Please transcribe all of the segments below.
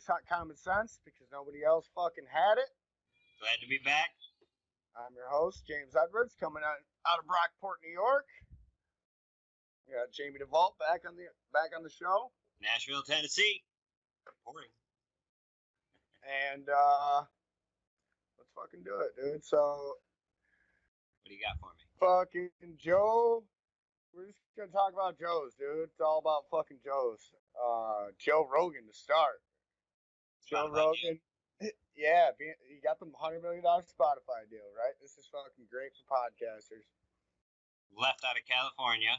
Common Sense because nobody else fucking had it. Glad to be back. I'm your host, James Edwards, coming out of Brockport, New York. We got Jamie DeVault back on the show. Nashville, Tennessee. Reporting. And let's fucking do it, dude. So, what do you got for me? Fucking Joe. We're just gonna talk about Joe's, dude. It's all about fucking Joe's. Joe Rogan to start. Joe Rogan. Yeah, he got the $100 million Spotify deal, right? This is fucking great for podcasters. Left out of California.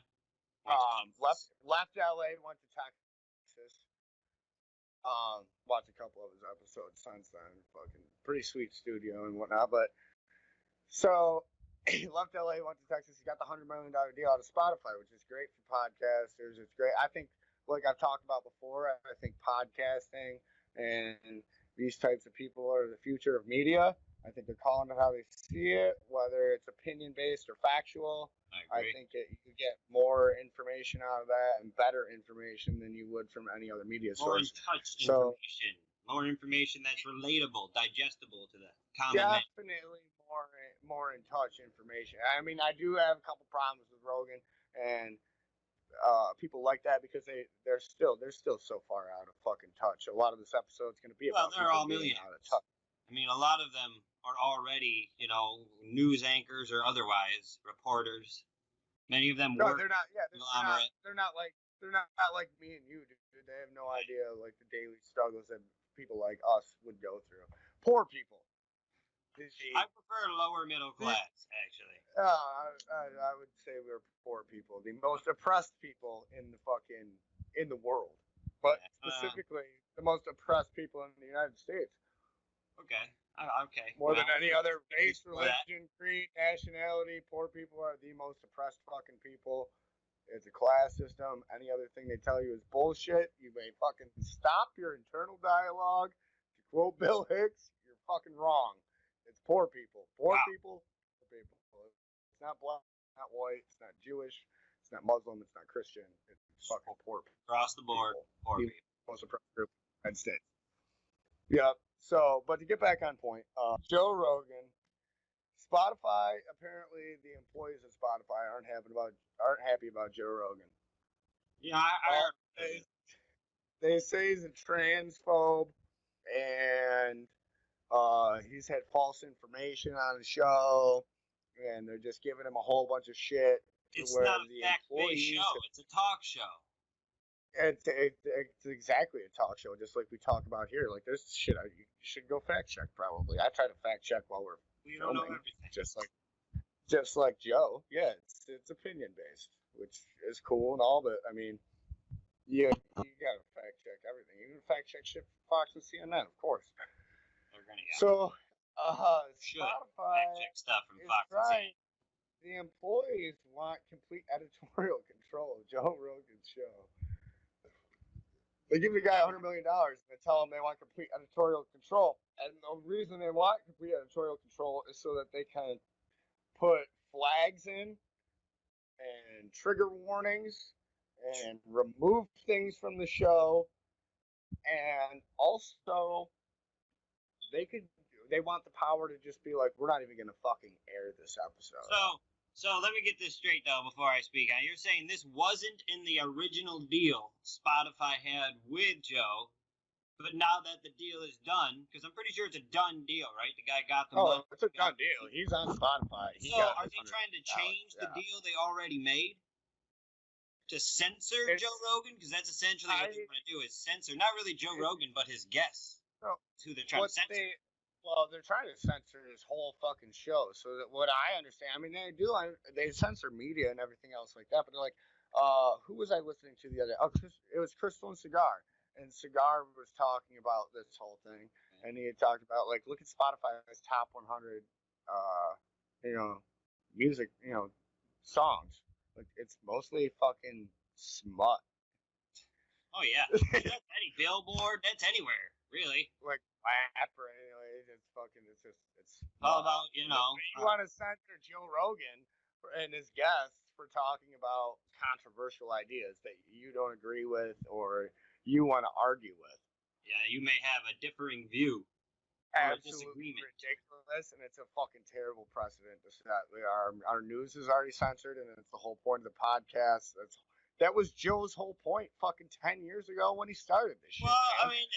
Left LA, went to Texas. Watched a couple of his episodes since then. Fucking pretty sweet studio and whatnot. But so he left LA, went to Texas. He got the $100 million deal out of Spotify, which is great for podcasters. It's great. I think, like I've talked about before, I think podcasting and these types of people are the future of media. I think they're calling it how they see it, whether it's opinion-based or factual. I think you get more information out of that and better information than you would from any other media source. More in-touch information. More information that's relatable, digestible to the common man. Definitely more in-touch information. I mean, I do have a couple problems with Rogan and people like that because they're still so far out of fucking touch. A lot of this episode's going to be about they're all millionaires. I mean, a lot of them are already, news anchors or otherwise reporters. Many of them work. They're not. Yeah, they're not like me and you, dude. They have no idea like the daily struggles that people like us would go through. Poor people. I prefer lower middle class, actually. I would say we're poor people, the most oppressed people in the world, but specifically the most oppressed people in the United States. Okay. Okay. More than any other race, religion, creed, nationality, poor people are the most oppressed fucking people. It's a class system. Any other thing they tell you is bullshit. You may fucking stop your internal dialogue. To quote Bill Hicks, you're fucking wrong. It's poor people. Poor people. It's not black, it's not white, it's not Jewish, it's not Muslim, it's not Christian. It's fucking poor people. Across the board, poor people. Most oppressed group in the United States. Yep. So, but to get back on point, Joe Rogan, Spotify. Apparently, the employees at Spotify aren't happy about Joe Rogan. Yeah, I heard. They say he's a transphobe, and he's had false information on the show, and they're just giving him a whole bunch of shit. It's not a fact-based show. It's a talk show. It's exactly a talk show, just like we talk about here. Like, there's shit you should go fact check. Probably, I try to fact check while we're don't know everything. Just like Joe. Yeah, it's opinion based, which is cool and all, but I mean, you gotta fact check everything. You can fact check shit from Fox and CNN, of course. So, Spotify fact check stuff from Fox and CNN. The employees want complete editorial control of Joe Rogan's show. They give the guy $100 million and they tell him they want complete editorial control. And the reason they want complete editorial control is so that they can put flags in and trigger warnings and remove things from the show. And also, they want the power to just be like, we're not even going to fucking air this episode. So let me get this straight, though, before I speak. You're saying this wasn't in the original deal Spotify had with Joe, but now that the deal is done, because I'm pretty sure it's a done deal, right? The guy got the money. It's a done deal. He's on Spotify. So are they trying to change the deal they already made to censor Joe Rogan? Because that's essentially what they want to do, is censor, not really Joe Rogan, but his guests. That's who they're trying to censor. Well, they're trying to censor his whole fucking show. So that what I understand, I mean, they censor media and everything else like that. But they're like, who was I listening to the other day? Oh, it was Crystal and Cigar. And Cigar was talking about this whole thing. And he had talked about, like, look at Spotify's top 100, music, songs. Like, it's mostly fucking smut. Oh, yeah. That's any Billboard. That's anywhere, really. Like, rapper, anyways. It's all about, You want to censor Joe Rogan and his guests for talking about controversial ideas that you don't agree with or you want to argue with. Yeah, you may have a differing view. Absolutely ridiculous, and it's a fucking terrible precedent to set. Our news is already censored, and it's the whole point of the podcast. That was Joe's whole point fucking 10 years ago when he started this shit. Well, man. I mean,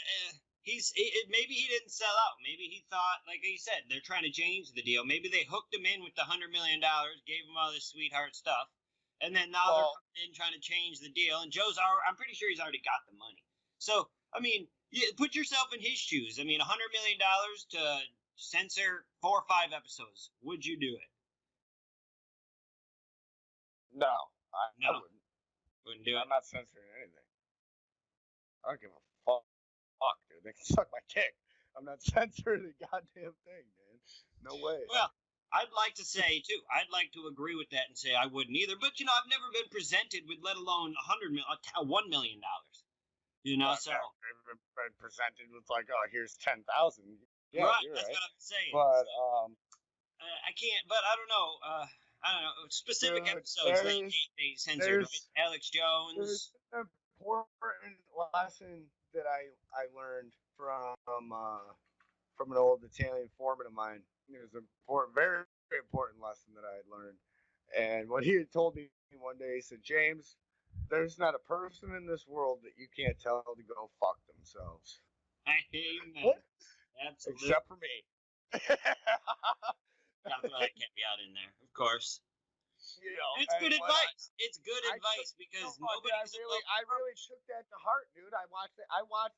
maybe he didn't sell out. Maybe he thought, like he said, they're trying to change the deal. Maybe they hooked him in with the $100 million, gave him all this sweetheart stuff, and then now they're coming in trying to change the deal. And I'm pretty sure he's already got the money. So, I mean, put yourself in his shoes. I mean, $100 million to censor 4 or 5 episodes. Would you do it? No, I wouldn't. Wouldn't do it. I'm not censoring anything. I don't give a fuck, dude. They can suck my dick. I'm not censoring a goddamn thing, man. No way. Well, I'd like to say, too, I'd like to agree with that and say I wouldn't either. But, I've never been presented with, let alone $1 million. So I've been presented with like, oh, here's 10,000. Yeah, right, that's what I'm saying. But I can't. But I don't know. I don't know specific episodes. They censored Alex Jones. There's an important lesson that I learned from an old Italian foreman of mine. It was an important, very, very important lesson that I had learned. And what he had told me one day, he said, James, there's not a person in this world that you can't tell to go fuck themselves. Amen. Absolutely. Except for me. Gotta throw that caveat in there, of course. It's good advice. It's good advice because nobody. I really took that to heart, dude. I watched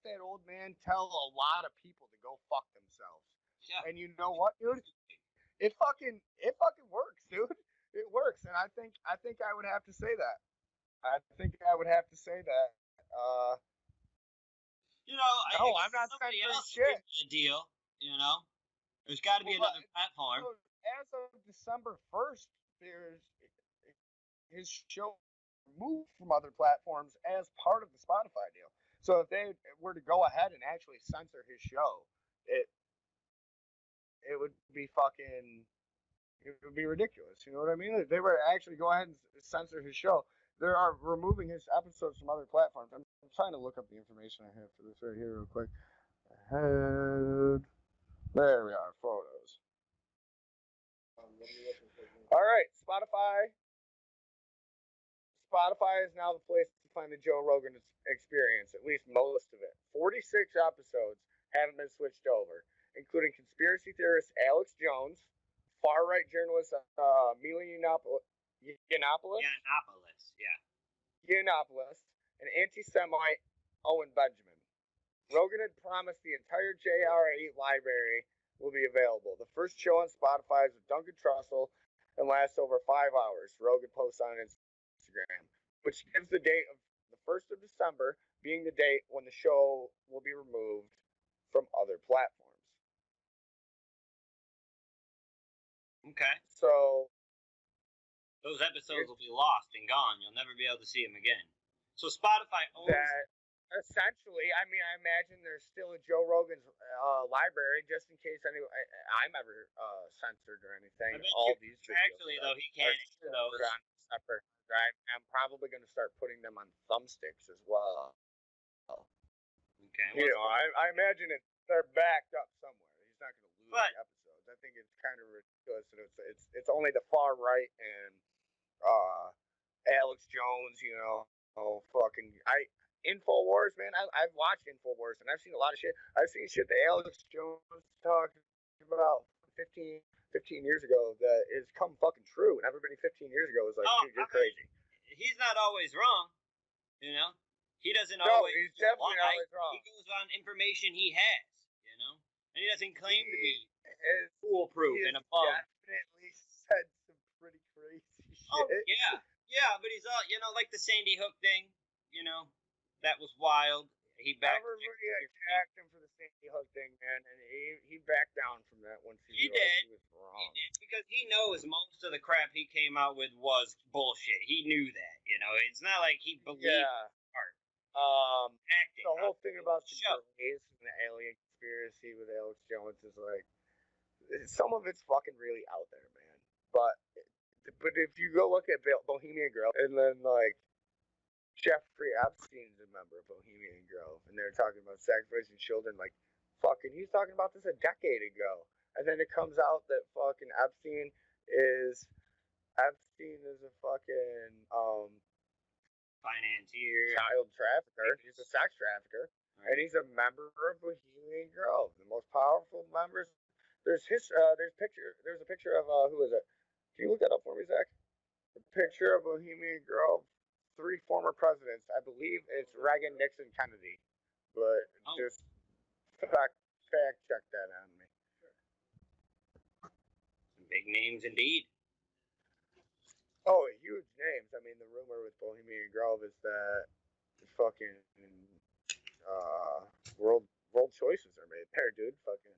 that old man tell a lot of people to go fuck themselves. Yeah. And you know what, dude? It fucking works, dude. It works, and I think I would have to say that. I'm not censoring shit. A deal, There's got to be another platform. As of December 1st, his show moved from other platforms as part of the Spotify deal. So if they were to go ahead and actually censor his show, it would be ridiculous. You know what I mean? If they were to actually go ahead and censor his show, they are removing his episodes from other platforms. I'm trying to look up the information I have for this right here real quick. There we are, photos. All right, Spotify. Spotify is now the place to find the Joe Rogan experience, at least most of it. 46 episodes haven't been switched over, including conspiracy theorist Alex Jones, far-right journalist Mila Yiannopoulos, and anti-Semite Owen Benjamin. Rogan had promised the entire JR8 library will be available. The first show on Spotify is with Duncan Trussell and lasts over 5 hours. Rogan posts on Instagram, which gives the date of the 1st of December being the date when the show will be removed from other platforms. Okay. So those episodes will be lost and gone. You'll never be able to see them again. So Spotify owns that. Essentially, I mean, I imagine there's still a Joe Rogan's library just in case I'm ever censored or anything. All these actually, though, he can't enter those. I'm probably going to start putting them on thumbsticks as well. Okay. I imagine they're backed up somewhere. He's not going to lose the episodes. I think it's kind of ridiculous. And it's only the far right and Alex Jones, InfoWars, man. I've watched InfoWars, and I've seen a lot of shit. I've seen shit that Alex Jones talked about 15 years ago that has come fucking true, and everybody 15 years ago was like, dude, you're crazy. He's not always wrong, He doesn't always. No, he's definitely not always wrong. He goes on information he has, and he doesn't claim to be foolproof and above. He definitely said some pretty crazy shit. Oh, yeah, but he's all, like the Sandy Hook thing, that was wild. He backed. Everybody attacked him for the Sandy Hook thing, man, and he backed down from that once he realized he was wrong. He did, because he knows most of the crap he came out with was bullshit. He knew that, It's not like he believed his heart. The whole thing about the Grays and the alien conspiracy with Alex Jones is like, some of it's fucking really out there, man. But if you go look at Bohemian Girl and then like Jeffrey Epstein's a member of Bohemian Grove, and they're talking about sacrificing children. Like, fucking, he's talking about this a decade ago, and then it comes out that fucking is a fucking financier, child trafficker. He's a sex trafficker, right. And he's a member of Bohemian Grove, the most powerful members. There's a picture of who is it? Can you look that up for me, Zach? A picture of Bohemian Grove. 3 former presidents. I believe it's Reagan, Nixon, Kennedy. But just fact check that on me. Some big names indeed. Oh, huge names. I mean, the rumor with Bohemian Grove is that fucking world choices are made there, dude. Fucking.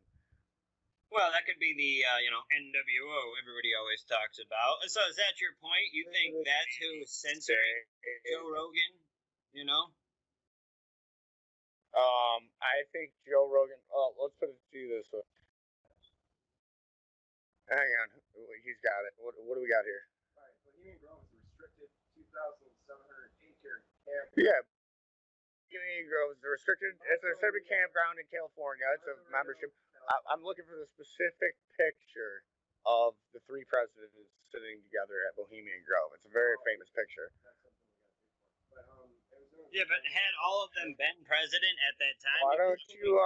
Well, that could be the NWO everybody always talks about. So is that your point? You think that's who is censoring Joe Rogan? You know? I think Joe Rogan. Oh, let's put it to you this way. Hang on, he's got it. What do we got here? All right, Bohemian Grove is a restricted 2,700 acre camp. Yeah. Bohemian Grove is a restricted. It's a civic campground in California. It's a membership. I'm looking for the specific picture of the 3 presidents sitting together at Bohemian Grove. It's a very famous picture. Yeah, but had all of them been president at that time? Why don't you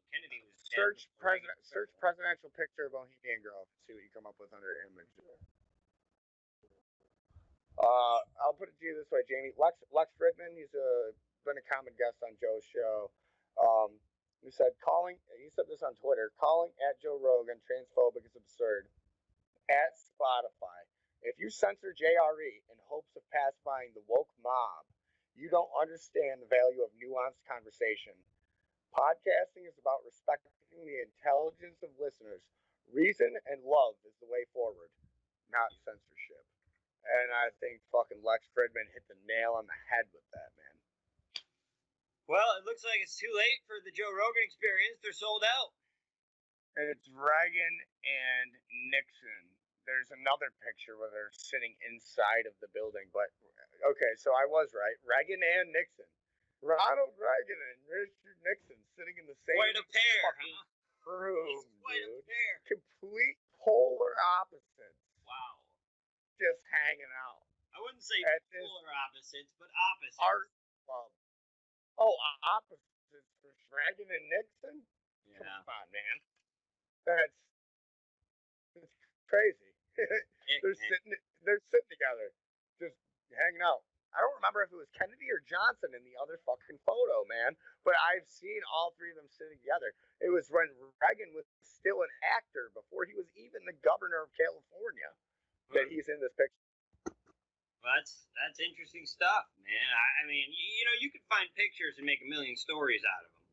Kennedy was search presidential picture of Bohemian Grove and see what you come up with under image. I'll put it to you this way, Jamie. Lex Fridman, he's been a common guest on Joe's show. He said this on Twitter, calling at Joe Rogan transphobic is absurd. At Spotify, if you censor JRE in hopes of pacifying the woke mob, you don't understand the value of nuanced conversation. Podcasting is about respecting the intelligence of listeners. Reason and love is the way forward, not censorship. And I think fucking Lex Fridman hit the nail on the head with that, man. Well, it looks like it's too late for the Joe Rogan experience. They're sold out. And it's Reagan and Nixon. There's another picture where they're sitting inside of the building. But, okay, so I was right. Reagan and Nixon. Ronald Reagan and Richard Nixon sitting in the same quite a pair, room, it's quite dude. A pair. Complete polar opposites. Wow. Just hanging out. I wouldn't say polar opposites, but opposites. Art club. Oh, opposites for Reagan and Nixon? Yeah. Come on, man. That's crazy. They're sitting together, just hanging out. I don't remember if it was Kennedy or Johnson in the other fucking photo, man. But I've seen all 3 of them sitting together. It was when Reagan was still an actor before he was even the governor of California that he's in this picture. Well, that's interesting stuff, man. I mean, you could find pictures and make a million stories out of them,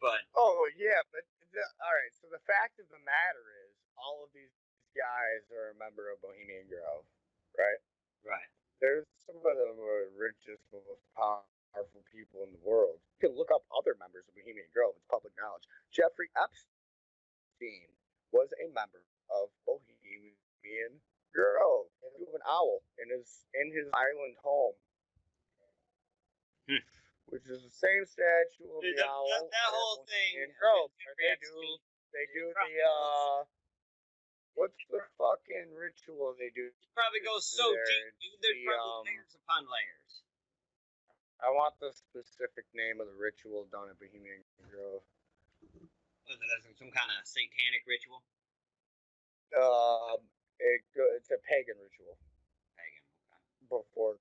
but all right. So the fact of the matter is, all of these guys are a member of Bohemian Grove, right? Right. There's some of the richest, most powerful people in the world. You can look up other members of Bohemian Grove. It's public knowledge. Jeffrey Epstein was a member of Bohemian Grove. He was an owl in his island home, which is the same statue of the owl. That whole thing. In Grove. They do the what's the fucking ritual they do? It probably goes so deep, dude. There's probably layers upon layers. I want the specific name of the ritual done at Bohemian Grove. Was it some kind of satanic ritual? It's a pagan ritual. Pagan, okay. Before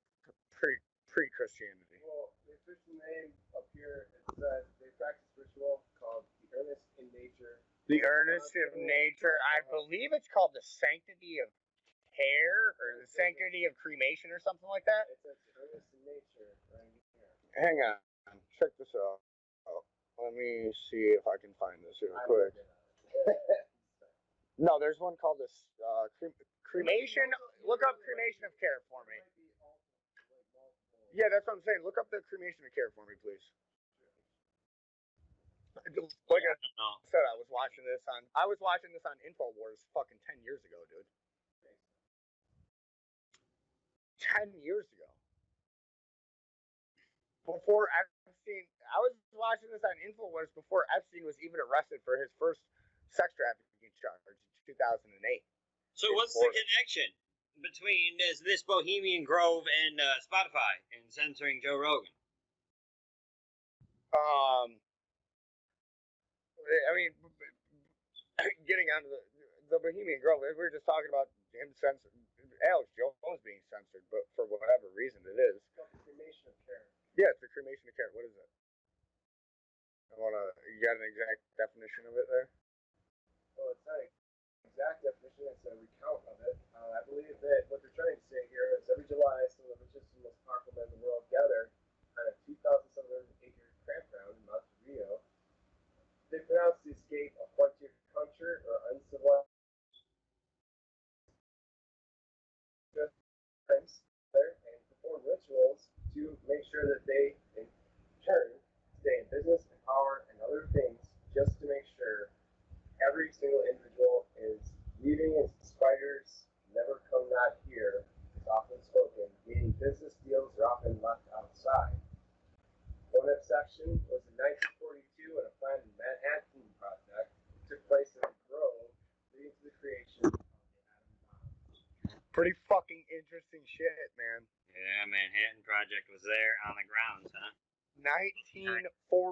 pre-Christianity. Well, the official name up here, it says they practice ritual called the earnest in nature. The earnest of nature. I believe it's called the sanctity of care or the sanctity of cremation or something like that. It says the earnest in nature right here. Hang on. Check this out. Let me see if I can find this real quick. No, there's one called this cremation. Look up cremation of care for me. Yeah, that's what I'm saying. Look up the cremation of care for me, please. Like I said, I was watching this on InfoWars fucking 10 years ago, dude. 10 years ago. before Epstein, I was watching this on InfoWars before Epstein was even arrested for his first sex trafficking charge in 2008. So what's the connection between this Bohemian Grove and Spotify and censoring Joe Rogan? I mean, getting onto the Bohemian Grove, we were just talking about him censored, Alex Jones being censored, but for whatever reason it is. It's called the cremation of Karen. Yeah, it's the cremation of Karen. What is it? You got an exact definition of it there? Well, it's not an exact definition, it's a recount of it. I believe that what they're trying to say here is every July, some of the richest and most powerful men in the world gather on a 2,700-acre campground in Montevideo. They pronounce the escape a frontier culture or uncivilized times there and perform rituals to make sure that they, in turn, stay in business and power and other things just to make sure every single individual is leaving as spiders never come not here, is often spoken, meaning business deals are often left outside. One exception was in 1942 when a planned Manhattan project took place in a grove, leading to the creation of the atom bomb. Pretty fucking interesting shit, man. Yeah, Manhattan Project was there on the grounds, huh? 1942.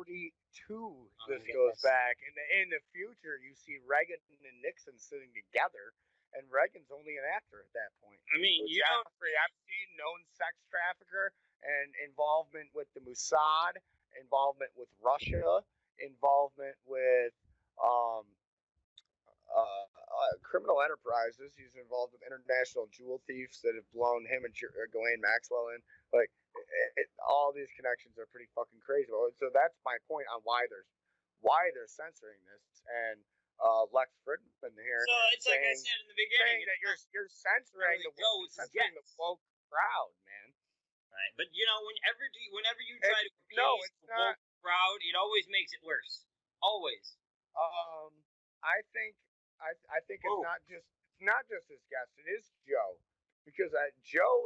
This goes back, and in the future, you see Reagan and Nixon sitting together, and Reagan's only an actor at that point. I mean, you know, Jeffrey Epstein, known sex trafficker, and involvement with the Mossad, involvement with Russia, involvement with criminal enterprises. He's involved with international jewel thieves that have blown him and Ghislaine Maxwell in. Like, all these connections are pretty fucking crazy. So that's my point on why they're censoring this. And Lex Fridman here, so it's like I said in the beginning, saying that you're censoring the woke crowd, man. Right, but you know, whenever you try to appease the woke crowd, it always makes it worse. Always. I think it's not just his guest. It is Joe, because Joe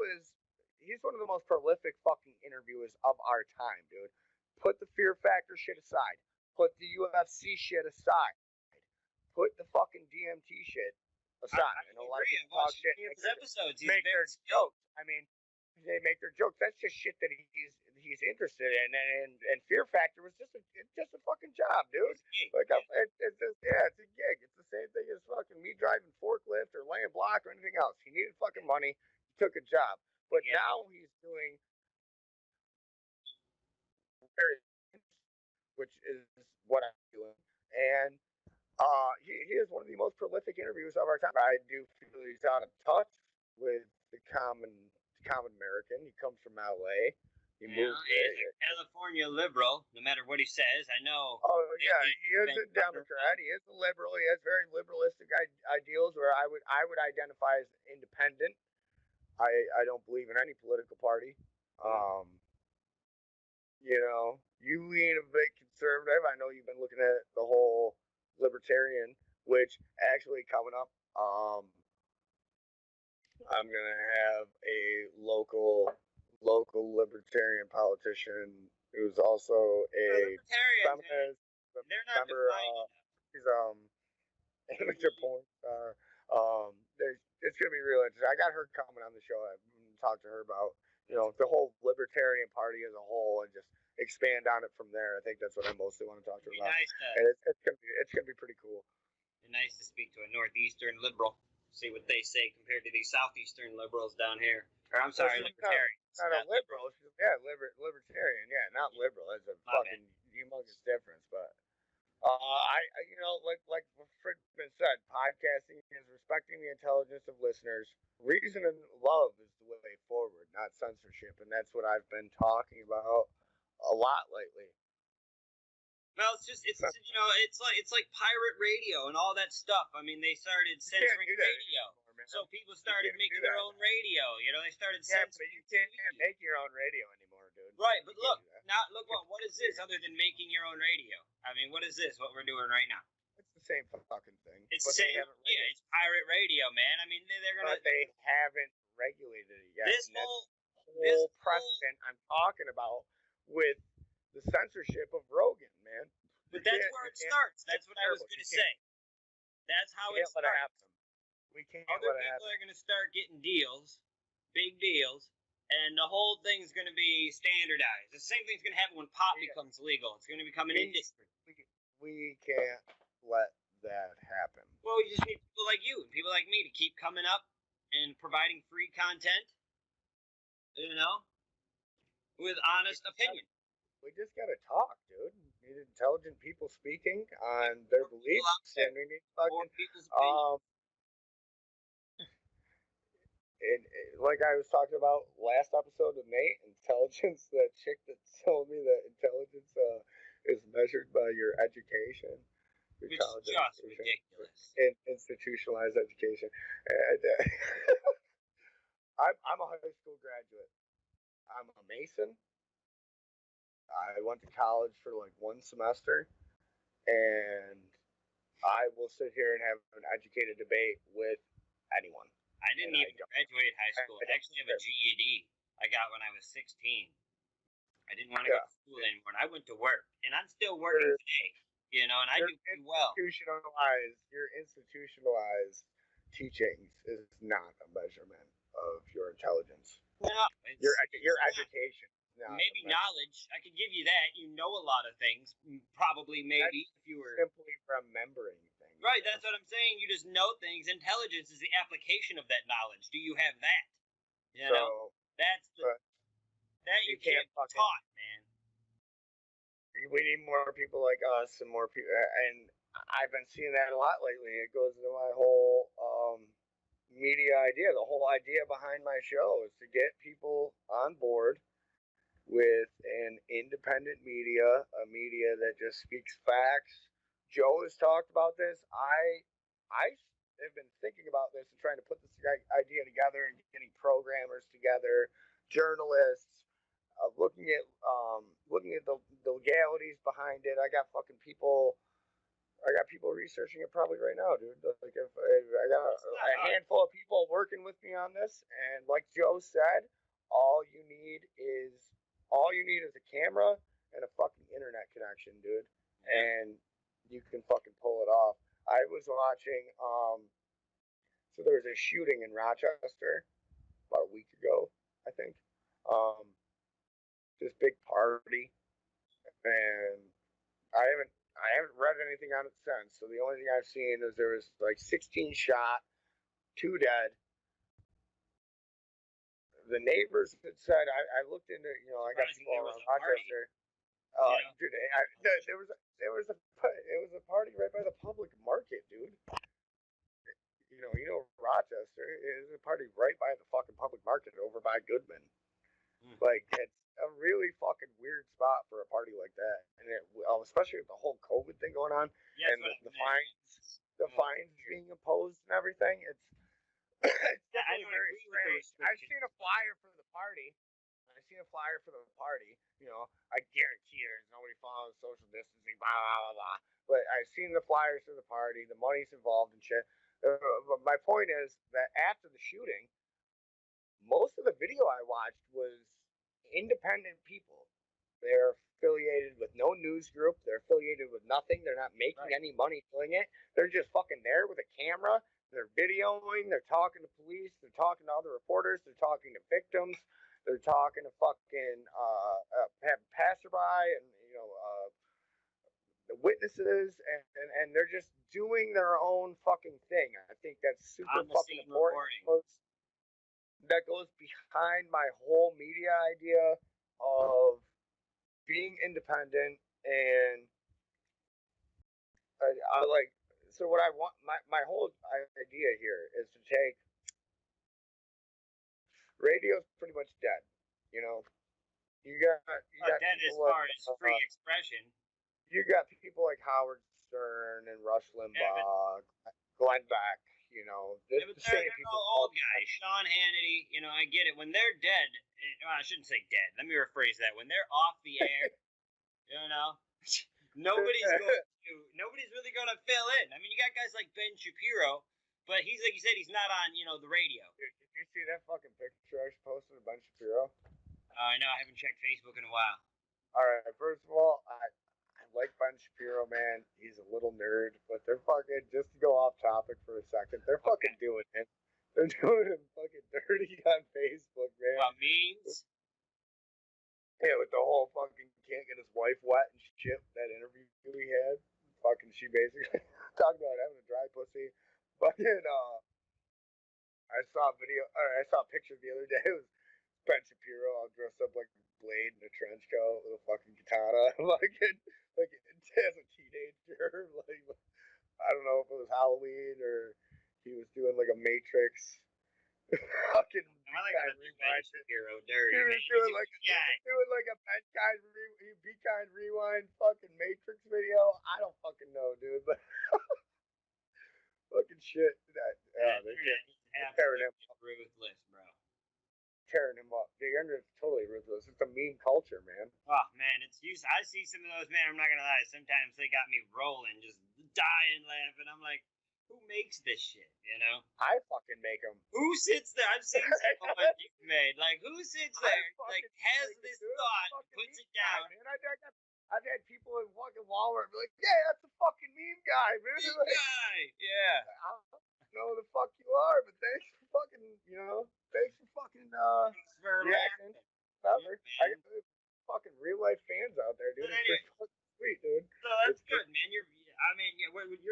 he's one of the most prolific fucking interviewers of our time, dude. Put the Fear Factor shit aside. Put the UFC shit aside. Put the fucking DMT shit aside. I know a lot of people talk shit. Make their jokes. I mean, they make their jokes. That's just shit that he's interested in, and Fear Factor was just a fucking job, dude. Like, it's a gig. It's the same thing as fucking me driving forklift or laying block or anything else. He needed fucking money. He took a job, but now he's doing which is what I'm doing, and he is one of the most prolific interviewers of our time. I do feel he's out of touch with the common American. He comes from LA. He's a California liberal, no matter what he says. I know. Oh yeah, he is a Democrat. He is a liberal. He has very liberalistic ideals. Where I would identify as independent. I don't believe in any political party. You know, you lean a bit conservative. I know you've been looking at the whole libertarian, which actually coming up. I'm gonna have a local libertarian politician who's also a feminist member. He's amateur porn star. It's gonna be real interesting. I got her coming on the show. I talked to her about the whole libertarian party as a whole and just expand on it from there. I think that's what I mostly want to talk to her about. And it's gonna be pretty cool. It's nice to speak to a northeastern liberal. See what they say compared to these southeastern liberals down here. Or I'm sorry, libertarian. Not a liberal. Yeah, libertarian. Yeah, not liberal. That's a fucking humongous difference. But like Fridman said, podcasting is respecting the intelligence of listeners. Reason and love is the way forward, not censorship, and that's what I've been talking about a lot lately. Well, it's like pirate radio and all that stuff. I mean, they started censoring radio, so people started making their own radio. They started censoring. But you can't make your own radio anymore, dude. Right, but look what is this other than making your own radio? I mean, what is this? What we're doing right now? It's the same fucking thing. It's the same. Yeah, it's pirate radio, man. I mean, they're gonna. But they haven't regulated it yet. This whole precedent I'm talking about with the censorship of Rogan, man. But that's where it starts. That's what I was going to say. That's how it starts. Let it happen. We can't Other let it people happen. are going to start getting deals, big deals, and the whole thing's going to be standardized. The same thing's going to happen when pot becomes legal. It's going to become an industry. We can't let that happen. Well, we just need people like you and people like me to keep coming up and providing free content, you know, with honest opinion. We just gotta talk, dude. We need intelligent people speaking on their beliefs, and we need fucking like I was talking about last episode with Nate, intelligence. That chick that told me that intelligence is measured by your education. Which is just ridiculous. Institutionalized education. And, I'm a high school graduate. I'm a Mason. I went to college for like one semester, and I will sit here and have an educated debate with anyone. I didn't even graduate high school. I actually have a GED I got when I was 16. I didn't want to go to school anymore, and I went to work, and I'm still working today. You know, and I do pretty well. Your institutionalized teachings is not a measurement of your intelligence. No, your education. Maybe knowledge. I could give you that. You know a lot of things. Probably, maybe, if you were simply remembering things. Right, that's what I'm saying. You just know things. Intelligence is the application of that knowledge. Do you have that? You know, that's that you can't taught, man. We need more people like us and more people, and I've been seeing that a lot lately. It goes into my whole media idea. The whole idea behind my show is to get people on board with an independent media, a media that just speaks facts. Joe has talked about this. I have been thinking about this and trying to put this idea together and getting programmers together, journalists, looking at the legalities behind it. I got people researching it probably right now, dude. Like if I got a handful of people working with me on this, and like Joe said, all you need is a camera and a fucking internet connection, dude, and you can fucking pull it off. I was watching so there was a shooting in Rochester about a week ago, I think. This big party, and I haven't read anything on it since. So the only thing I've seen is there was like 16 shot, 2 dead. The neighbors had said, I looked into, I got people around Rochester. Dude, it was a party right by the public market, dude. Rochester is a party right by the fucking public market over by Goodman. Like, it's a really fucking weird spot for a party like that, and especially with the whole COVID thing going on, and the fines being imposed and everything. It's definitely very strange. I've seen a flyer for the party. I guarantee there's nobody following social distancing, blah blah blah. But I've seen the flyers for the party. The money's involved and shit. But my point is that after the shooting, most of the video I watched was independent people. They're affiliated with no news group. They're affiliated with nothing. They're not making any money doing it. They're just fucking there with a camera. They're videoing. They're talking to police. They're talking to other reporters. They're talking to victims. They're talking to fucking passerby and the witnesses, and they're just doing their own fucking thing. I think that's super fucking important. That goes behind my whole media idea of being independent, and I like. So what I want, my whole idea here is to take radio's pretty much dead. You got dead as far as free expression. You got people like Howard Stern and Rush Limbaugh, Glenn Beck. They're all old guys. Sean Hannity. I get it. When they're dead, I shouldn't say dead. Let me rephrase that. When they're off the air, nobody's really going to fill in. I mean, you got guys like Ben Shapiro, but he's like you said, he's not on the radio. Did you see that fucking picture I posted of Ben Shapiro? I know. I haven't checked Facebook in a while. All right, first of all, I like Ben Shapiro, man. He's a little nerd, but they're fucking, just to go off topic for a second, they're fucking doing it. They're doing him fucking dirty on Facebook, man. What means? Yeah, with the whole fucking can't get his wife wet and shit, that interview we had. Fucking, she basically talking about having a dry pussy. Fucking, I saw a video, or I saw a picture the other day. It was Ben Shapiro all dressed up like Blade in a trench coat with a fucking katana, like as a teenager. Like, I don't know if it was Halloween or he was doing like a Matrix. Fucking I like how Be Ben Kind Shapiro Rewind. dirty. He was Man. doing like Yeah. a Be Kind Rewind fucking Matrix video. I don't fucking know, dude, but fucking shit. They're tearing him up. Ruthless, bro. Tearing him up. The internet's totally ruthless. It's a meme culture, man. Oh man, I see some of those, man. I'm not gonna lie. Sometimes they got me rolling, just dying laughing. I'm like, who makes this shit? You know? I fucking make them. Who sits there? I've seen some of what you've made. Like, who sits there, like, has this thought, puts it down? Man, I've had people in fucking Walmart be like, yeah, that's a fucking meme guy, man. Meme Like, guy, yeah. I don't know who the fuck you are, but thanks for fucking, reacting. Whatever. I got fucking real life fans out there, dude. It's pretty fucking sweet, dude. So that's good, man. You're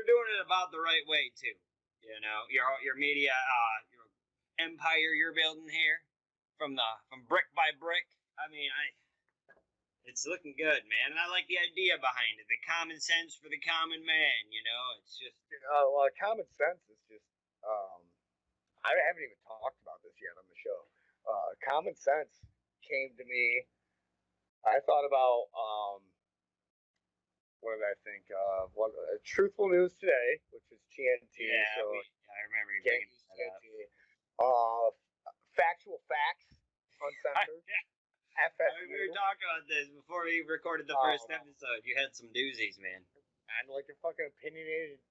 doing it about the right way too. You know, your media, your empire you're building here, from brick by brick. I mean, it's looking good, man, and I like the idea behind it. The common sense for the common man. You know, it's just. Well, common sense is just. I haven't even talked about this yet on the show. Common sense came to me. I thought about what did I think? Truthful News Today, which is TNT. Yeah, so I remember you bringing that up. Factual Facts, uncensored. FSU. We were talking about this before we recorded the first episode. You had some doozies, man. I'm like a fucking opinionated.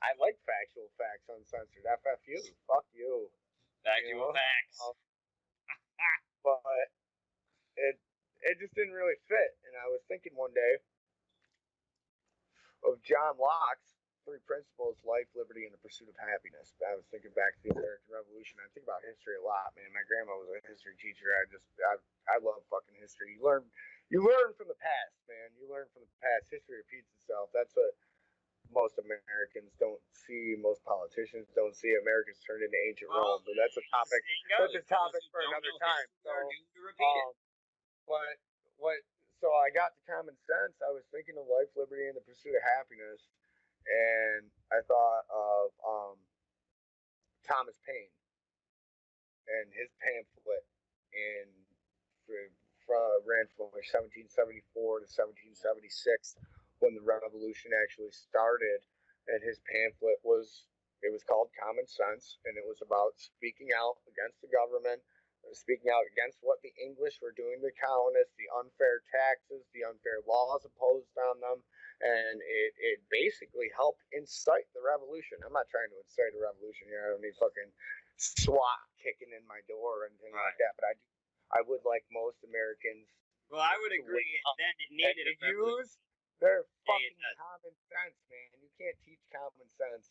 I like Factual Facts, uncensored. FFU. Fuck you. Factual facts. But it just didn't really fit. And I was thinking one day of John Locke's 3 principles: life, liberty, and the pursuit of happiness. I was thinking back to the American Revolution. I think about history a lot, man. My grandma was a history teacher. I love fucking history. You learn from the past, man. You learn from the past. History repeats itself. That's what most Americans don't see. Most politicians don't see. America's turned into ancient Rome, but that's a topic. That's a topic for another time. So I got to common sense. I was thinking of life, liberty, and the pursuit of happiness, and I thought of Thomas Paine and his pamphlet ran from 1774 to 1776 when the revolution actually started, and his pamphlet was called Common Sense, and it was about speaking out against the government, speaking out against what the English were doing to the colonists, the unfair taxes, the unfair laws imposed on them, and it basically helped incite the revolution. I'm not trying to incite a revolution here. I don't need fucking SWAT kicking in my door or anything like that, but I would like most Americans. Well, I would agree that it needed a revolution. Use their fucking common sense, man. You can't teach common sense.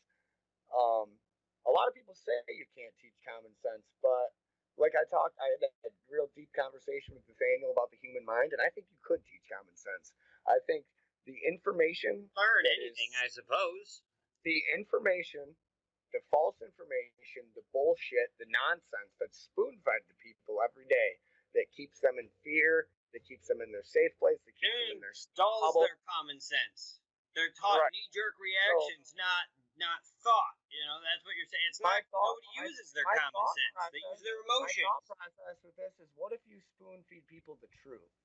A lot of people say you can't teach common sense, but like I had a real deep conversation with Nathaniel about the human mind, and I think you could teach common sense. I think the information. Learn anything, I suppose. The information, the false information, the bullshit, the nonsense that's spoon-fed to people every day that keeps them in fear, that keeps them in their safe place, that keeps them in their stalls their common sense. They're taught knee-jerk reactions, not thought. You know, that's what you're saying. It's not nobody uses their common sense. They use their emotions. My thought process with this is, what if you spoon-feed people the truth?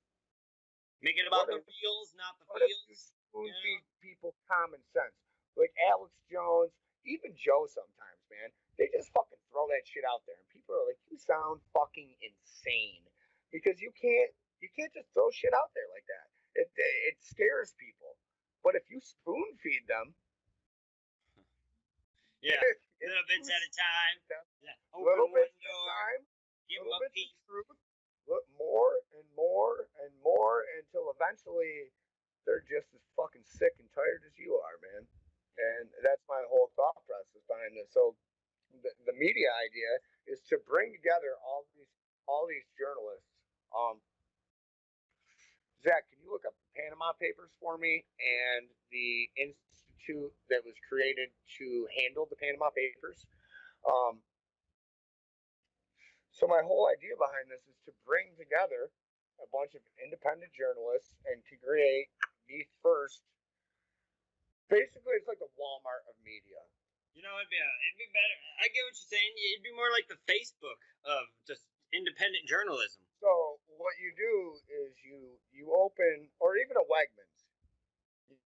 Make it about the reals, not the feels. What if you spoon-feed people common sense? Like Alex Jones, even Joe sometimes, man. They just fucking throw that shit out there, and people are like, you sound fucking insane. Because you can't just throw shit out there like that. It scares people. But if you spoon-feed them, little bits at a time. Little bits at a time. Give them a piece. Truth, more and more and more until eventually they're just as fucking sick and tired as you are, man. And that's my whole thought process behind this. So the media idea is to bring together all these journalists. Zach, can you look up the Panama Papers for me and the institute that was created to handle the Panama Papers? So my whole idea behind this is to bring together a bunch of independent journalists and to create the first. Basically, it's like the Walmart of media. You know, it'd be better. I get what you're saying. It'd be more like the Facebook of just independent journalism. So what you do is you open, or even a Wegmans.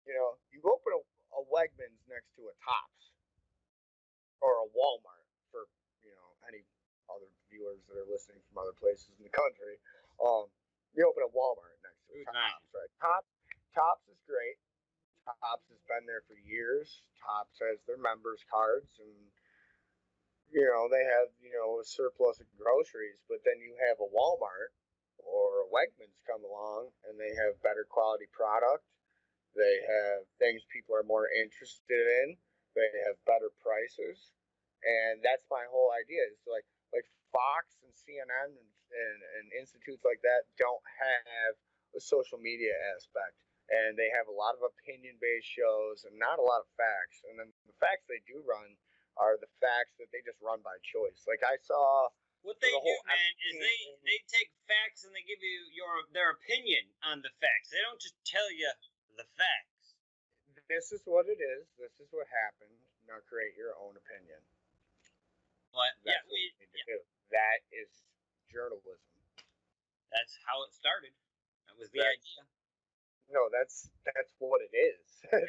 You open a Wegmans next to a Tops or a Walmart for any other viewers that are listening from other places in the country. You open a Walmart next to a Tops, right? Tops is great. Tops has been there for years. Tops has their members cards, and they have a surplus of groceries. But then you have a Walmart or a Wegmans come along, and they have better quality product. They have things people are more interested in. They have better prices, and that's my whole idea. Is like Fox and CNN and institutes like that don't have a social media aspect. And they have a lot of opinion-based shows and not a lot of facts. And then the facts they do run are the facts that they just run by choice. Like I saw what they do, man, is they take facts and they give you their opinion on the facts. They don't just tell you the facts. This is what it is. This is what happened. Now create your own opinion. What? That's what you need to do. That is journalism. That's how it started. That was the idea. No, that's what it is. Yeah.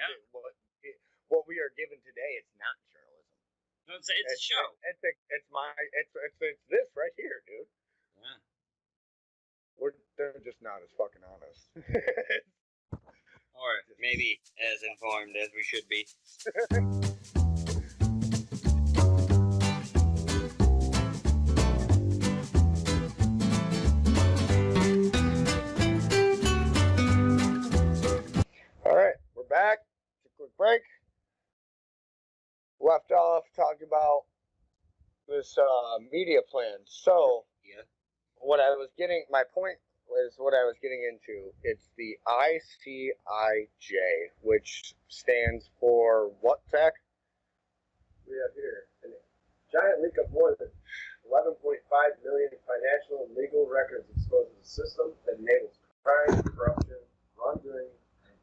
what we are given today, it's not journalism. No, it's a show. It's this right here, dude. Yeah. They're just not as fucking honest. Or maybe as informed as we should be. Back, it's a quick break. Left off talking about this media plan. So, my point was what I was getting into. It's the ICIJ, which stands for what, Zach? We have here a giant leak of more than 11.5 million financial and legal records exposes a system that enables crime, corruption, wrongdoing,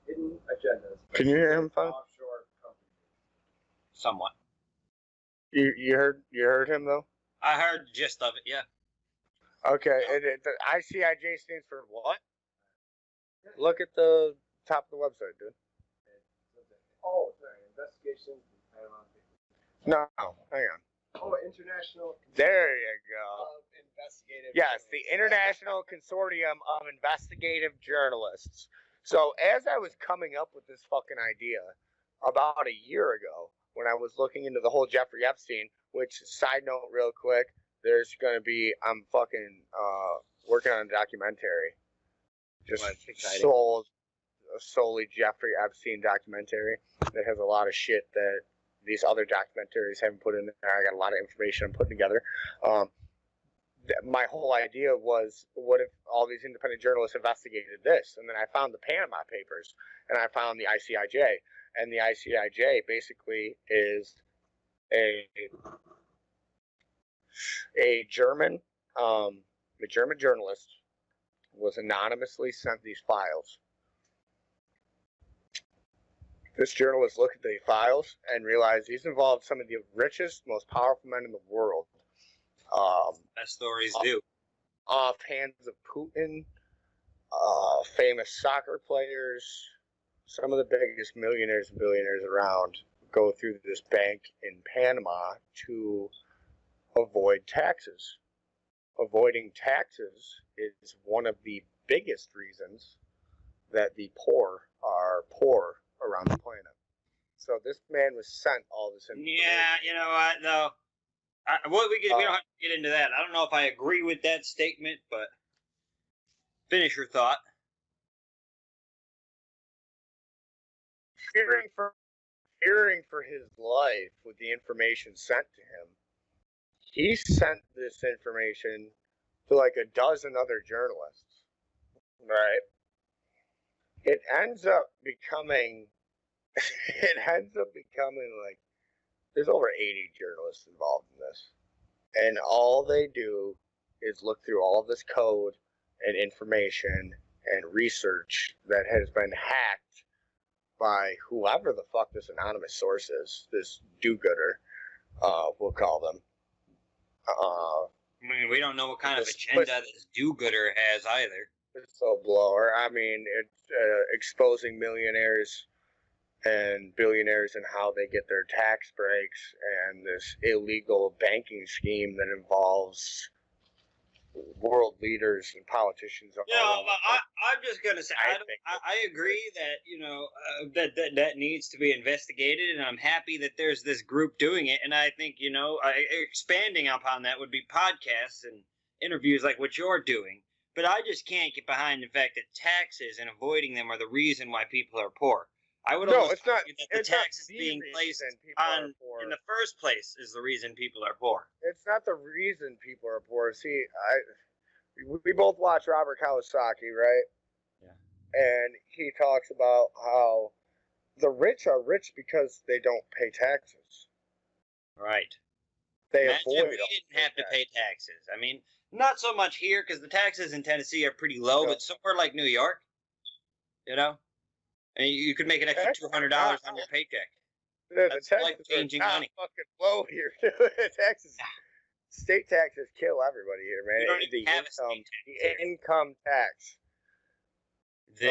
hidden agendas. Can you hear him, fine? Offshore companies. Somewhat. You heard him though? I heard the gist of it. Yeah. Okay. The ICIJ stands for what? Look at the top of the website, dude. Oh, sorry. Investigations. No, hang on. Oh, International. There you go. Of Investigative. Yes, the International Consortium of Investigative Journalists. So as I was coming up with this fucking idea about a year ago, when I was looking into the whole Jeffrey Epstein, which, side note real quick, there's going to be, I'm fucking working on a documentary. Just solely Jeffrey Epstein documentary that has a lot of shit that these other documentaries haven't put in there. I got a lot of information I'm putting together. My whole idea was, what if all these independent journalists investigated this? And then I found the Panama Papers, and I found the ICIJ. And the ICIJ basically is a German journalist was anonymously sent these files. This journalist looked at the files and realized he's involved some of the richest, most powerful men in the world. Best stories do. Off hands of Putin, famous soccer players, some of the biggest millionaires and billionaires around go through this bank in Panama to avoid taxes. Avoiding taxes is one of the biggest reasons that the poor are poor around the planet. So this man was sent all this information. Yeah, you know what, though? We don't have to get into that. I don't know if I agree with that statement, but Finish your thought. Fearing for his life with the information sent to him, he sent this information to like a dozen other journalists, right? It ends up becoming like there's over 80 journalists involved in this, and all they do is look through all of this code and information and research that has been hacked by whoever the fuck this anonymous source is, this do-gooder, we'll call them. I mean, we don't know what kind of agenda this do-gooder has either. Whistleblower. I mean, it's exposing millionaires and billionaires and how they get their tax breaks, and this illegal banking scheme that involves world leaders and politicians. I'm just gonna say I agree that that needs to be investigated, and I'm happy that there's this group doing it. And I think expanding upon that would be podcasts and interviews like what you're doing. But I just can't get behind the fact that taxes and avoiding them are the reason why people are poor. I would almost argue that the taxes being placed on in the first place is the reason people are poor. It's not the reason people are poor. See, we both watch Robert Kiyosaki, right? Yeah. And he talks about how the rich are rich because they don't pay taxes. Right. They Imagine avoid. We didn't have to pay taxes. I mean, not so much here because the taxes in Tennessee are pretty low, but somewhere like New York, I mean, you could make an extra $200 on your paycheck. That's life-changing money. Fucking low here. Taxes, state taxes kill everybody here, man. You don't even have a state tax. The income tax. We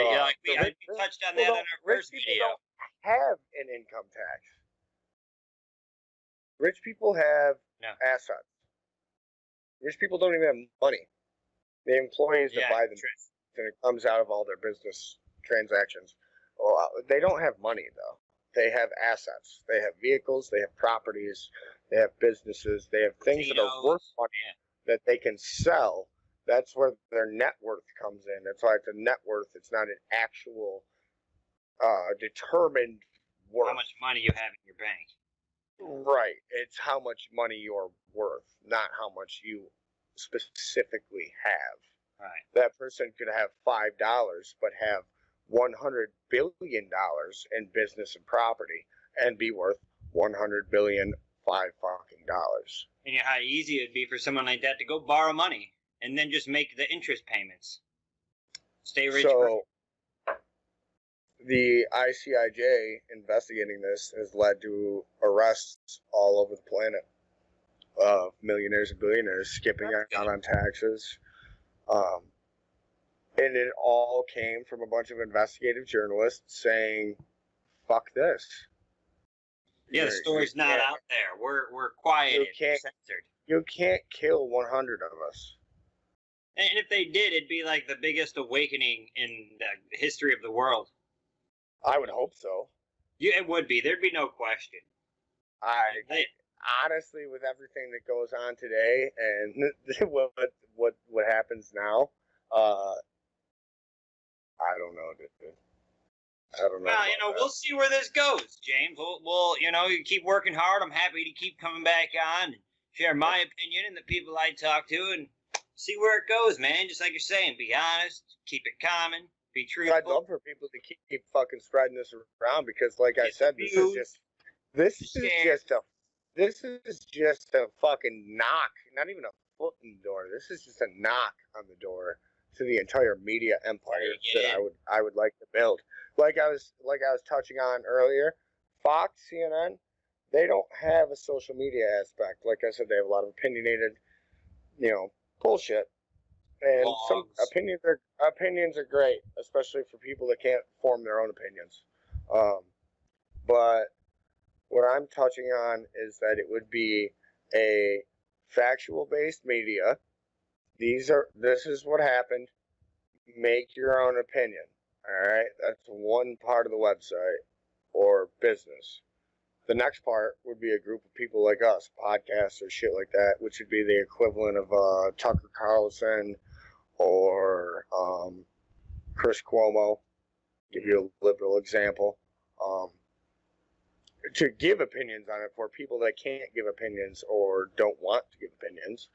touched on that in our first video. Don't have an income tax. Rich people have assets. Rich people don't even have money. The employees that buy them, and it comes out of all their business transactions. Well, they don't have money, though. They have assets. They have vehicles. They have properties. They have businesses. They have things that are worth money that they can sell. That's where their net worth comes in. That's why it's a net worth. It's not an actual determined worth. How much money you have in your bank. Right. It's how much money you're worth, not how much you specifically have. Right. That person could have $5, but have $100 billion in business and property and be worth $100 billion $5 fucking dollars. And you know how easy it'd be for someone like that to go borrow money and then just make the interest payments. Stay rich. So the ICIJ investigating this has led to arrests all over the planet of millionaires and billionaires skipping out on taxes. And it all came from a bunch of investigative journalists saying, fuck this. Yeah, the story's not out there. We're quieted, censored. You can't kill 100 of us. And if they did, it'd be like the biggest awakening in the history of the world. I would hope so. Yeah, it would be. There'd be no question. Honestly, with everything that goes on today and what happens now, I don't know, dude. I don't know. Well, we'll see where this goes, James. We'll you keep working hard. I'm happy to keep coming back on and share my opinion and the people I talk to and see where it goes, man. Just like you're saying, be honest, keep it common, be truthful. I'd love for people to keep fucking spreading this around because, like I said, this is just a fucking knock, not even a foot in the door. This is just a knock on the door to the entire media empire that I would like to build. Like I was touching on earlier, Fox, CNN, they don't have a social media aspect. Like I said, they have a lot of opinionated, bullshit. And some opinions are great, especially for people that can't form their own opinions. But what I'm touching on is that it would be a factual-based media. This is what happened. Make your own opinion. All right, that's one part of the website or business. The next part would be a group of people like us, podcasts or shit like that, which would be the equivalent of Tucker Carlson or Chris Cuomo, give you a liberal example, to give opinions on it for people that can't give opinions or don't want to give opinions.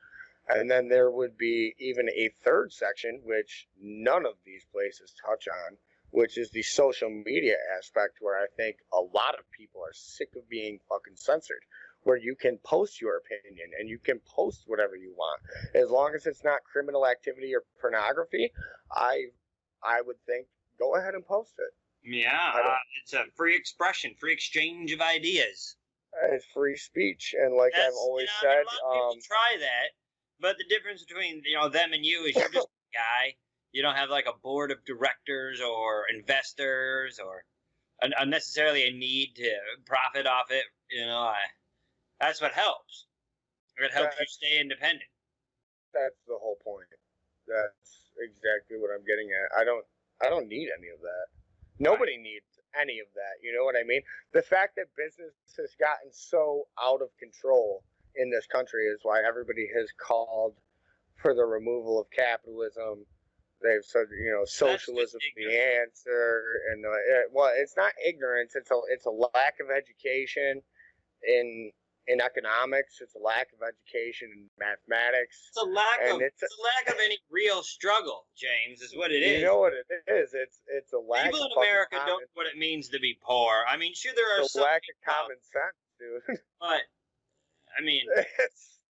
And then there would be even a third section, which none of these places touch on, which is the social media aspect, where I think a lot of people are sick of being fucking censored, where you can post your opinion and you can post whatever you want. As long as it's not criminal activity or pornography, I would think go ahead and post it. Yeah, it's a free expression, free exchange of ideas. It's free speech, and like I've always said, a lot of people try that, but the difference between them and you is you're just a guy. You don't have like a board of directors or investors or unnecessarily a need to profit off it. That's what helps. It helps you stay independent. That's the whole point. That's exactly what I'm getting at. I don't need any of that. Nobody needs any of that. You know what I mean? The fact that business has gotten so out of control in this country is why everybody has called for the removal of capitalism. They've said, socialism is the answer, and well, it's not ignorance. It's a lack of education in economics. It's a lack of education in mathematics. It's a lack of any real struggle, James, is what it is. You know what it is? It's a lack. People in America don't know what it means to be poor. I mean, sure, there are some lack of common sense, dude. But I mean, that's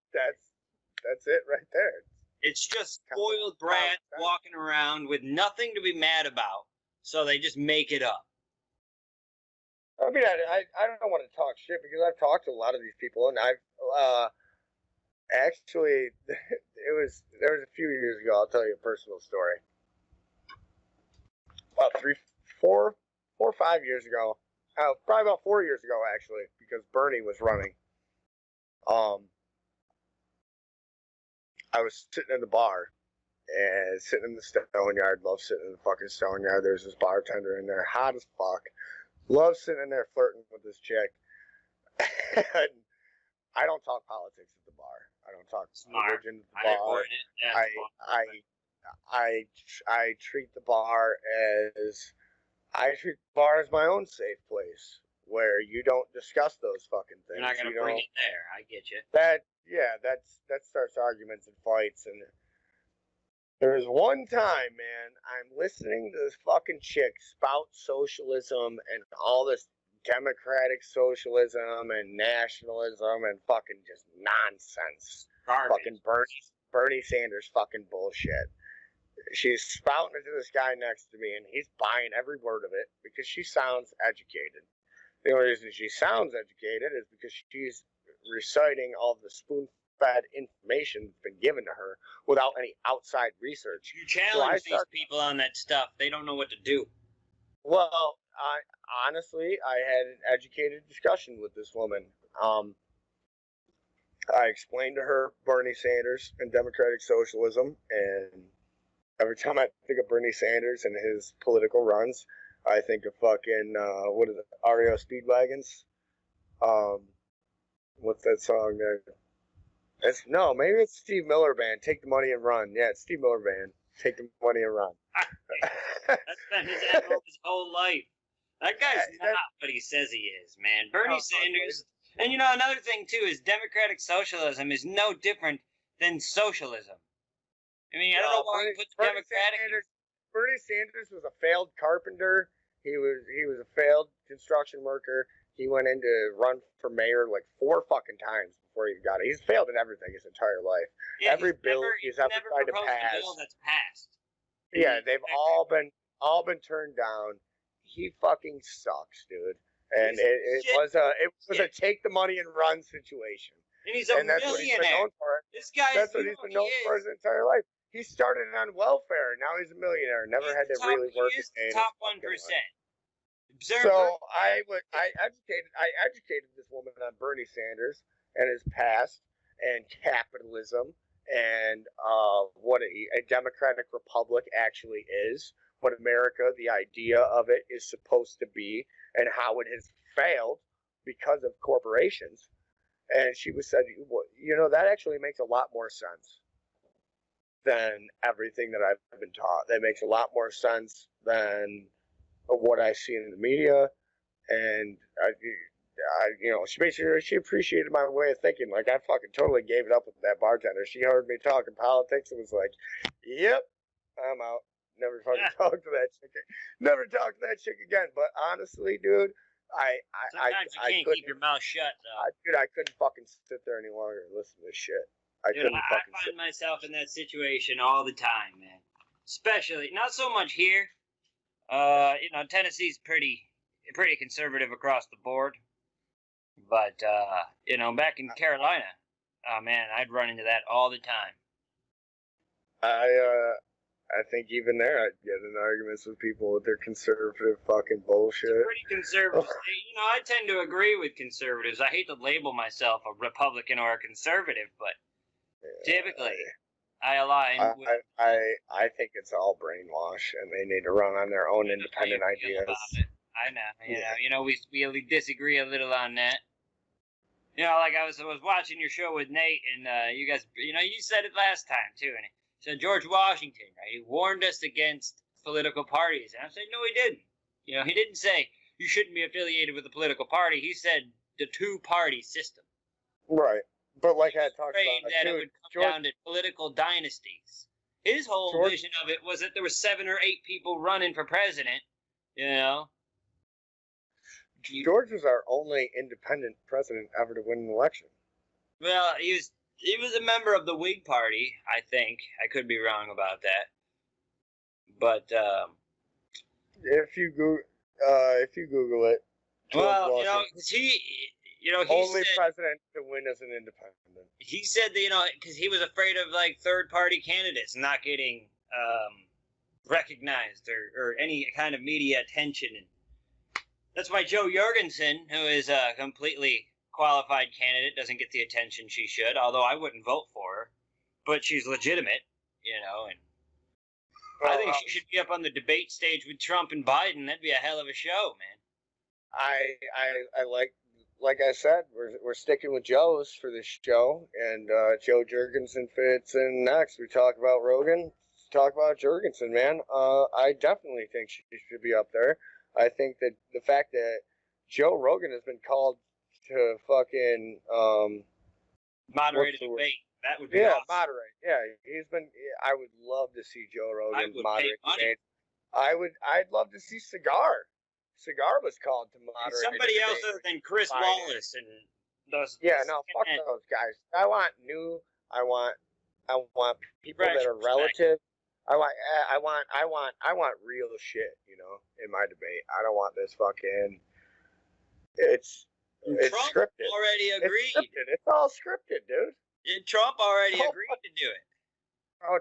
it right there. It's just spoiled brats walking around with nothing to be mad about, so they just make it up. I mean, I don't want to talk shit because I've talked to a lot of these people, and I've actually there was a few years ago. I'll tell you a personal story. About 4 or 5 years ago, probably about 4 years ago actually, because Bernie was running. I was sitting in the bar and sitting in the stone yard. Love sitting in the fucking stone yard. There's this bartender in there, hot as fuck. Love sitting in there flirting with this chick. And I don't talk politics at the bar. I don't talk religion at the bar. I treat the bar as my own safe place where you don't discuss those fucking things. You're not gonna bring it there. I get you. That starts arguments and fights. And there's one time, man, I'm listening to this fucking chick spout socialism and all this democratic socialism and nationalism and fucking just nonsense. Garbage. Fucking Bernie Sanders fucking bullshit. She's spouting it to this guy next to me, and he's buying every word of it because she sounds educated. The only reason she sounds educated is because she's reciting all the spoon-fed information that's been given to her without any outside research. You challenge these people on that stuff. They don't know what to do. Well, honestly, I had an educated discussion with this woman. I explained to her Bernie Sanders and democratic socialism, and every time I think of Bernie Sanders and his political runs, I think of fucking, what is it, REO Speedwagons? What's that song there? Maybe it's Steve Miller Band, Take the Money and Run. Yeah, it's Steve Miller Band, Take the Money and Run. That's been his MO his whole life. That guy's not what he says he is, man. Bernie Sanders, and another thing too is democratic socialism is no different than socialism. I mean, I don't know why he puts democratic. Bernie Sanders was a failed carpenter. He was a failed construction worker. He went in to run for mayor like 4 fucking times before he got it. He's failed at everything his entire life. Yeah, Every bill he's ever tried to pass. A bill that's passed. Yeah, they've all been turned down. He fucking sucks, dude. And it was a take the money and run situation. And he's a millionaire. That's what he's been known for. That's what he's been known for his entire life. He started on welfare. Now he's a millionaire. Never had to really work. He's the top 1%. So I educated this woman on Bernie Sanders and his past and capitalism and what a democratic republic actually is, what America, the idea of it, is supposed to be, and how it has failed because of corporations. And she said, that actually makes a lot more sense. than everything that I've been taught. That makes a lot more sense than what I see in the media. And she appreciated my way of thinking. Like, I fucking totally gave it up with that bartender. She heard me talking politics and was like, "Yep, I'm out. Never fucking talk to that chick. Never talk to that chick again." But honestly, dude, Sometimes you can't keep your mouth shut, though. I couldn't fucking sit there any longer and listen to this shit. I find myself in that situation all the time, man. Especially, not so much here. Tennessee's pretty conservative across the board. But, back in Carolina, oh, man, I'd run into that all the time. I think even there I'd get in arguments with people with their conservative fucking bullshit. It's a pretty conservative state. I tend to agree with conservatives. I hate to label myself a Republican or a conservative, but typically I align with... I think it's all brainwash, and they need to run on their own independent ideas. I know. We disagree a little on that. Like I was watching your show with Nate, and you guys, you said it last time too, and so George Washington, right? He warned us against political parties, and I said, no, he didn't. He didn't say you shouldn't be affiliated with a political party. He said the two-party system. Right, but like I talked about, that it would come down to political dynasties. His whole vision of it was that there were 7 or 8 people running for president. George was our only independent president ever to win an election. Well, he was a member of the Whig Party, I think. I could be wrong about that. But if you Google it, he only said, president to win as an independent. He said that because he was afraid of third-party candidates not getting recognized or any kind of media attention. And that's why Jo Jorgensen, who is a completely qualified candidate, doesn't get the attention she should, although I wouldn't vote for her. But she's legitimate, and I think she should be up on the debate stage with Trump and Biden. That'd be a hell of a show, man. I like I said, we're sticking with Joe's for this show, and Jo Jorgensen fits in next. We talk about Rogan, talk about Jorgensen, man. I definitely think she should be up there. I think that the fact that Joe Rogan has been called to fucking moderate a debate, that would be awesome. Moderate. Yeah, he's been. I would love to see Joe Rogan moderate debate. I'd love to see Cigar. Cigar was called to moderate. Somebody else other than Chris Wallace and those. Yeah, no, fuck those guys. I want people that are relative. I want real shit, in my debate. I don't want this fucking. It's Trump scripted. Already agreed. It's all scripted, dude. Trump already agreed to do it. Oh,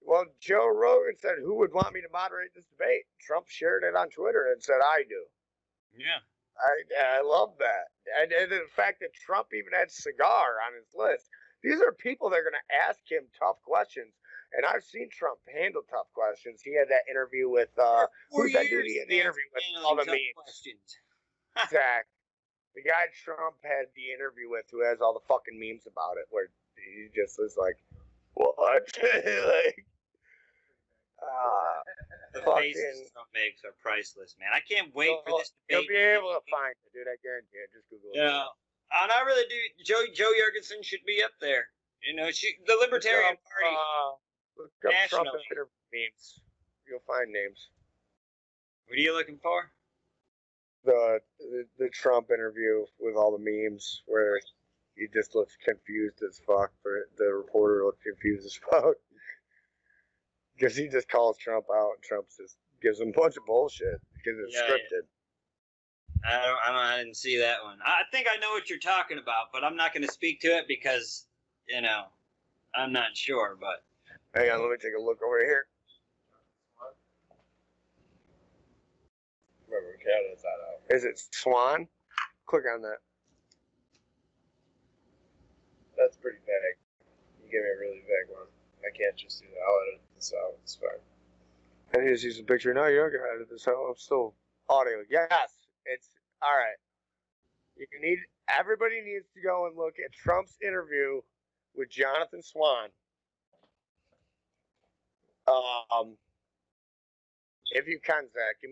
Well, Joe Rogan said, "Who would want me to moderate this debate?" Trump shared it on Twitter and said, "I do." Yeah. I love that. And the fact that Trump even had Cigar on his list. These are people that are going to ask him tough questions. And I've seen Trump handle tough questions. He had that interview with, who's that dude he had the interview with? All the memes. Questions. Zach. The guy Trump had the interview with who has all the fucking memes about it, where he just was like, what? The faces Trump makes are priceless, man. I can't wait for this debate. You'll be able to find it, dude. I guarantee it. Just Google it. Yeah. And I really do. Jo Jorgensen should be up there. The Libertarian Party. Look up Trump memes. You'll find names. What are you looking for? The Trump interview with all the memes where he just looks confused as fuck. The reporter looks confused as fuck. Because he just calls Trump out, and Trump just gives him a bunch of bullshit because it's scripted. I didn't see that one. I think I know what you're talking about, but I'm not going to speak to it because, I'm not sure. But hang on, let me take a look over here. Remember, Canada's that out. Is it Swan? Click on that. That's pretty vague. You gave me a really vague one. I can't just do that. I'll edit this out. It's fine. I need to see some picture. No, you're not going to edit this out. I'm still audio. Yes. It's all right. Everybody needs to go and look at Trump's interview with Jonathan Swan. If you can, Zach,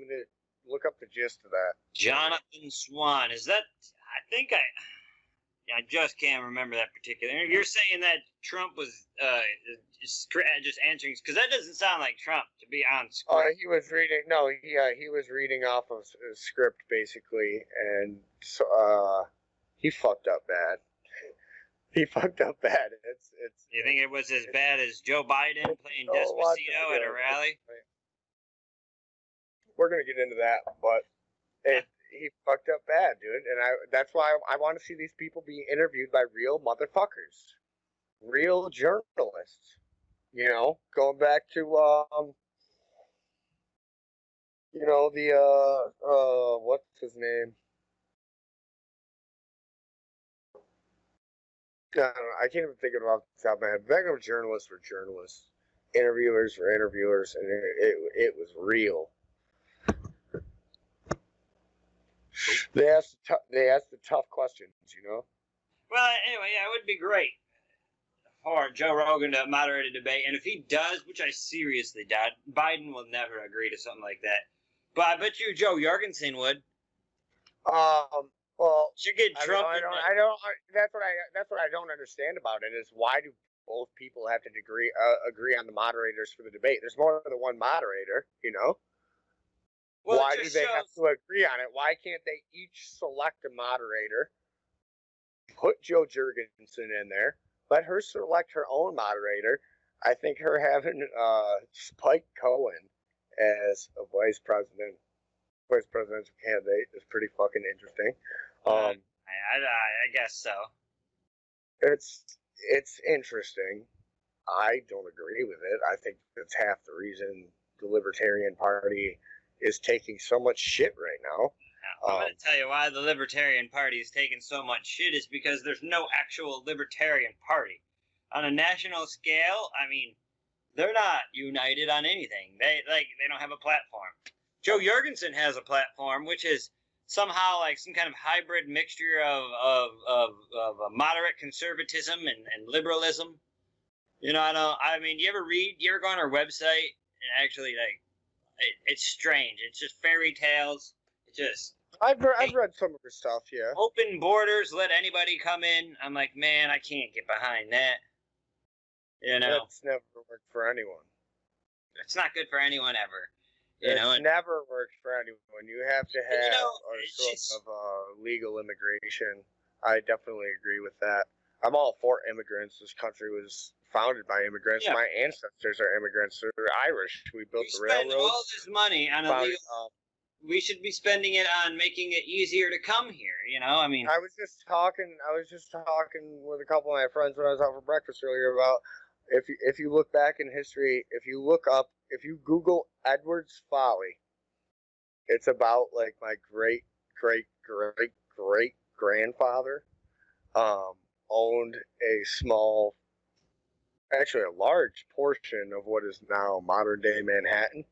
look up the gist of that. Jonathan Swan. Is that? I think I just can't remember that particular. You're saying that Trump was just answering, because that doesn't sound like Trump to be on script. He was reading. No, he was reading off of a script basically, and so he fucked up bad. He fucked up bad. It's. You think it was as bad as Joe Biden playing Despacito at a rally? We're gonna get into that, but he fucked up bad, dude, and that's why I want to see these people be interviewed by real motherfuckers, real journalists. You know, going back to what's his name? I can't even think of it off the top of my head. Back when journalists were journalists, interviewers were interviewers, and it was real. They asked the tough questions, you know. Well, anyway, yeah, it would be great for Joe Rogan to moderate a debate, and if he does, which I seriously doubt, Biden will never agree to something like that. But I bet you Joe Jorgensen would. Well, should get Trump. I don't. That's what I don't understand about it is why do both people have to agree on the moderators for the debate? There's more than one moderator, you know. Well, why do they have to agree on it? Why can't they each select a moderator, put Jo Jorgensen in there, let her select her own moderator? I think her having Spike Cohen as a vice presidential candidate is pretty fucking interesting. I guess so. It's interesting. I don't agree with it. I think that's half the reason the Libertarian Party is taking so much shit right now. I'm going to tell you why the Libertarian Party is taking so much shit is because there's no actual Libertarian Party. On a national scale, I mean, they're not united on anything. They don't have a platform. Joe Jorgensen has a platform, which is somehow like some kind of hybrid mixture of moderate conservatism and liberalism. You know, you ever go on our website and actually it's strange. It's just fairy tales. It's just. I've read some of her stuff. Yeah. Open borders, let anybody come in. I'm like, man, I can't get behind that. You know. That's never worked for anyone. It's not good for anyone ever. It's never worked for anyone. You have to have a sort of legal immigration. I definitely agree with that. I'm all for immigrants. This country was founded by immigrants. Yeah. My ancestors are immigrants. They're Irish. We built the railroads. We spend all this money on we should be spending it on making it easier to come here. You know, I mean. I was just talking with a couple of my friends when I was out for breakfast earlier about if you look back in history, if you Google Edward's Folly, it's about like my great grandfather owned a large portion of what is now modern day Manhattan.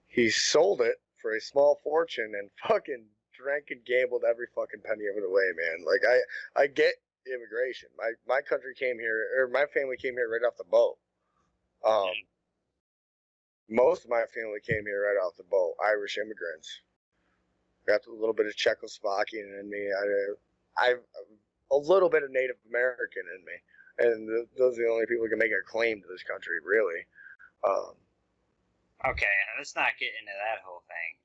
He sold it for a small fortune and fucking drank and gambled every fucking penny of it away, man. Like I get immigration. My country came here, or my family came here right off the boat. Most of my family came here right off the boat. Irish immigrants. Got a little bit of Czechoslovakian in me. I've a little bit of Native American in me, and those are the only people who can make a claim to this country, really. Okay, let's not get into that whole thing.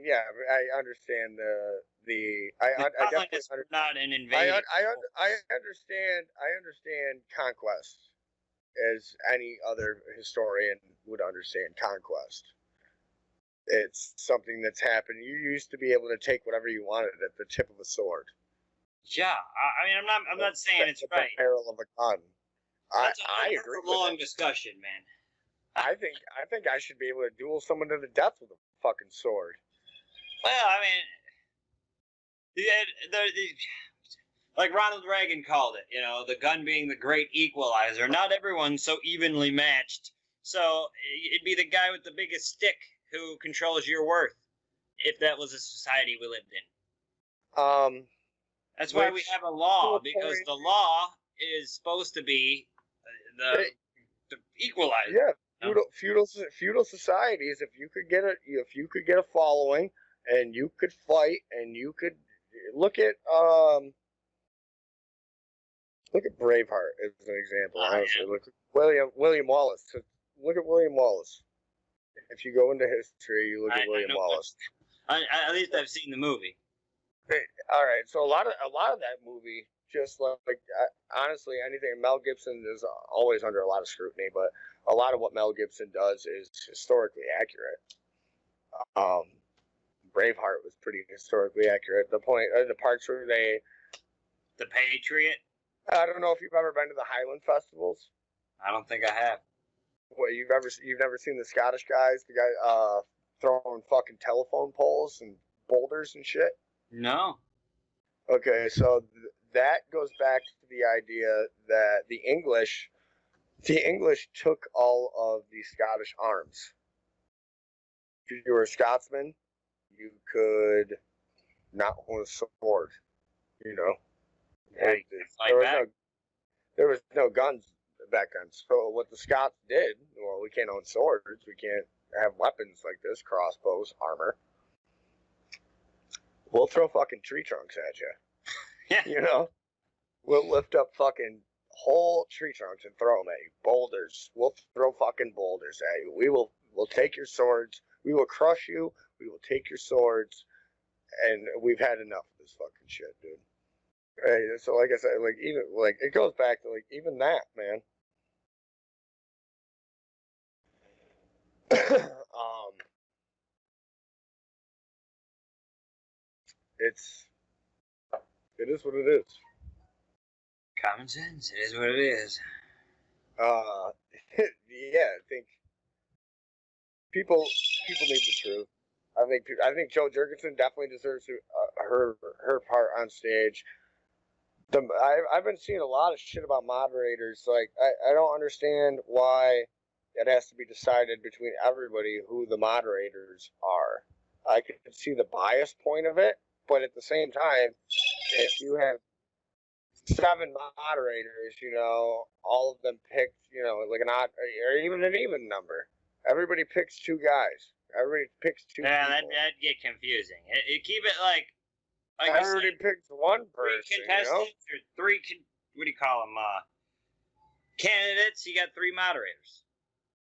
Yeah, I understand I definitely not an invasion. I understand conquest as any other historian would understand conquest. It's something that's happened. You used to be able to take whatever you wanted at the tip of a sword. Yeah, I mean, I'm not saying it's right. The barrel of a gun. I agree. That's a long discussion, man. I think I should be able to duel someone to the death with a fucking sword. Well, I mean, like Ronald Reagan called it, you know, the gun being the great equalizer. Not everyone's so evenly matched. So it'd be the guy with the biggest stick who controls your worth, if that was a society we lived in. That's why we have a law, because the law is supposed to be the equalizer. Yeah, feudal societies. If you could get a following, and you could fight, and you could look at Braveheart as an example. Honestly, look at William Wallace. Look at William Wallace. If you go into history, you look at William Wallace. At least I've seen the movie. All right, so a lot of that movie, just like honestly, anything Mel Gibson is always under a lot of scrutiny, but a lot of what Mel Gibson does is historically accurate. Braveheart was pretty historically accurate. The parts where The Patriot. I don't know if you've ever been to the Highland festivals. I don't think I have. What, you've never seen the Scottish guys, the guy throwing fucking telephone poles and boulders and shit? No. Okay, so that goes back to the idea that the English took all of the Scottish arms. If you were a Scotsman, you could not own a sword, you know. There was no guns back then. So what the Scots did, well, we can't own swords, we can't have weapons like this, crossbows, armor. We'll throw fucking tree trunks at you. Yeah. You know? We'll lift up fucking whole tree trunks and throw them at you. Boulders. We'll throw fucking boulders at you. We'll take your swords. We will crush you. We will take your swords. And we've had enough of this fucking shit, dude. Right, so like I said, it goes back to even that, man. It is what it is. Common sense. It is what it is. Yeah, I think people need the truth. I think Jo Jorgensen definitely deserves her part on stage. I've been seeing a lot of shit about moderators. Like, I don't understand why it has to be decided between everybody who the moderators are. I could see the bias point of it, but at the same time, if you have 7 moderators, you know, all of them picked, you know, like an odd or even an even number. Everybody picks 2 guys. Everybody picks 2 Yeah, people. that'd get confusing. Keep it like everybody picks 1 person. 3 contestants, or 3 what do you call them? Candidates. You got 3 moderators.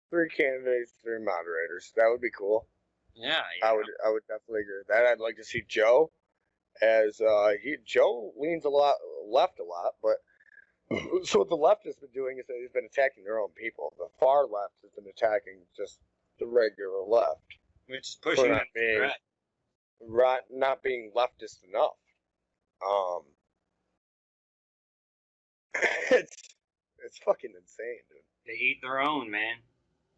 3 candidates, 3 moderators. That would be cool. Yeah. I would definitely agree with that. I'd like to see Joe as Joe leans left a lot, but so what the left has been doing is that he's been attacking their own people. The far left has been attacking just the regular left, which is pushing them not being leftist enough. It's fucking insane, dude. They eat their own, man.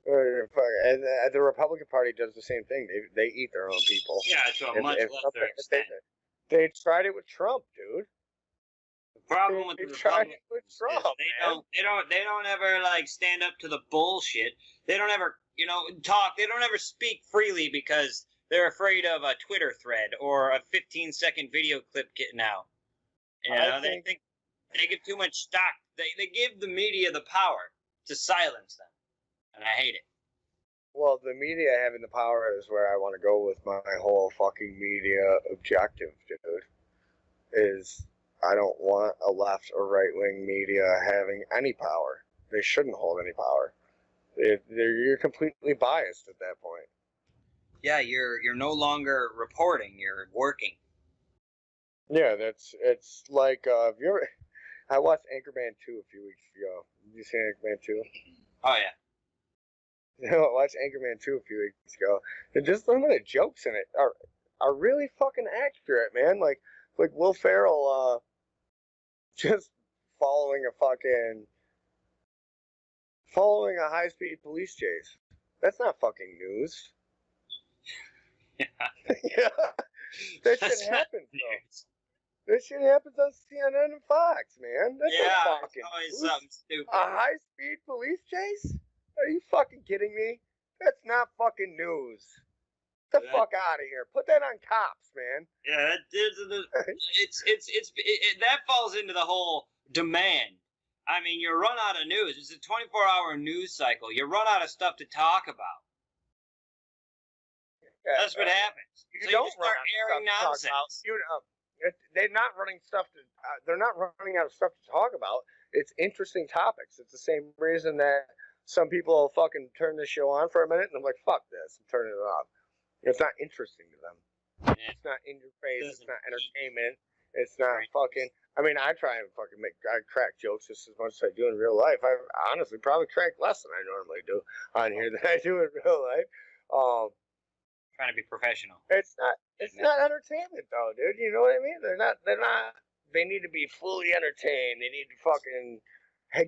And the Republican Party does the same thing. They eat their own people. Yeah, to a much lesser extent. They tried it with Trump, dude. The problem with the Republicans with Trump, they don't ever stand up to the bullshit. They don't ever talk. They don't ever speak freely because they're afraid of a Twitter thread or a 15-second video clip getting out. You know, they think they give too much stock. They give the media the power to silence them, and I hate it. Well, the media having the power is where I want to go with my whole fucking media objective, dude. Is I don't want a left or right-wing media having any power. They shouldn't hold any power. You're completely biased at that point. Yeah, you're no longer reporting. You're working. Yeah, it's like I watched Anchorman 2 a few weeks ago. Did you see Anchorman 2? Oh yeah. I watched Anchorman 2 a few weeks ago. And just some of the jokes in it are really fucking accurate, man. Like Will Ferrell just following a high-speed police chase. That's not fucking news. Yeah. Yeah. That shit happens, though. This shit happens on CNN and Fox, man. That's not fucking always something stupid. A high-speed police chase? Are you fucking kidding me? That's not fucking news. Get the fuck out of here. Put that on cops, man. Yeah, that falls into the whole demand. I mean, you run out of news. It's a 24-hour news cycle. You run out of stuff to talk about. Yeah, that's what happens. You So don't you just start airing nonsense. They're not running stuff to. They're not running out of stuff to talk about. It's interesting topics. It's the same reason that some people fucking turn this show on for a minute and I'm like, fuck this, and turn it off. It's not interesting to them. Yeah. It's not in your face. It's not Doesn't entertainment. It's not fucking. I mean, I try and fucking I crack jokes just as much as I do in real life. I honestly probably crack less than I normally do on here than I do in real life. Trying to be professional. It's not entertainment though, dude. You know what I mean? They're not. They need to be fully entertained. They need to fucking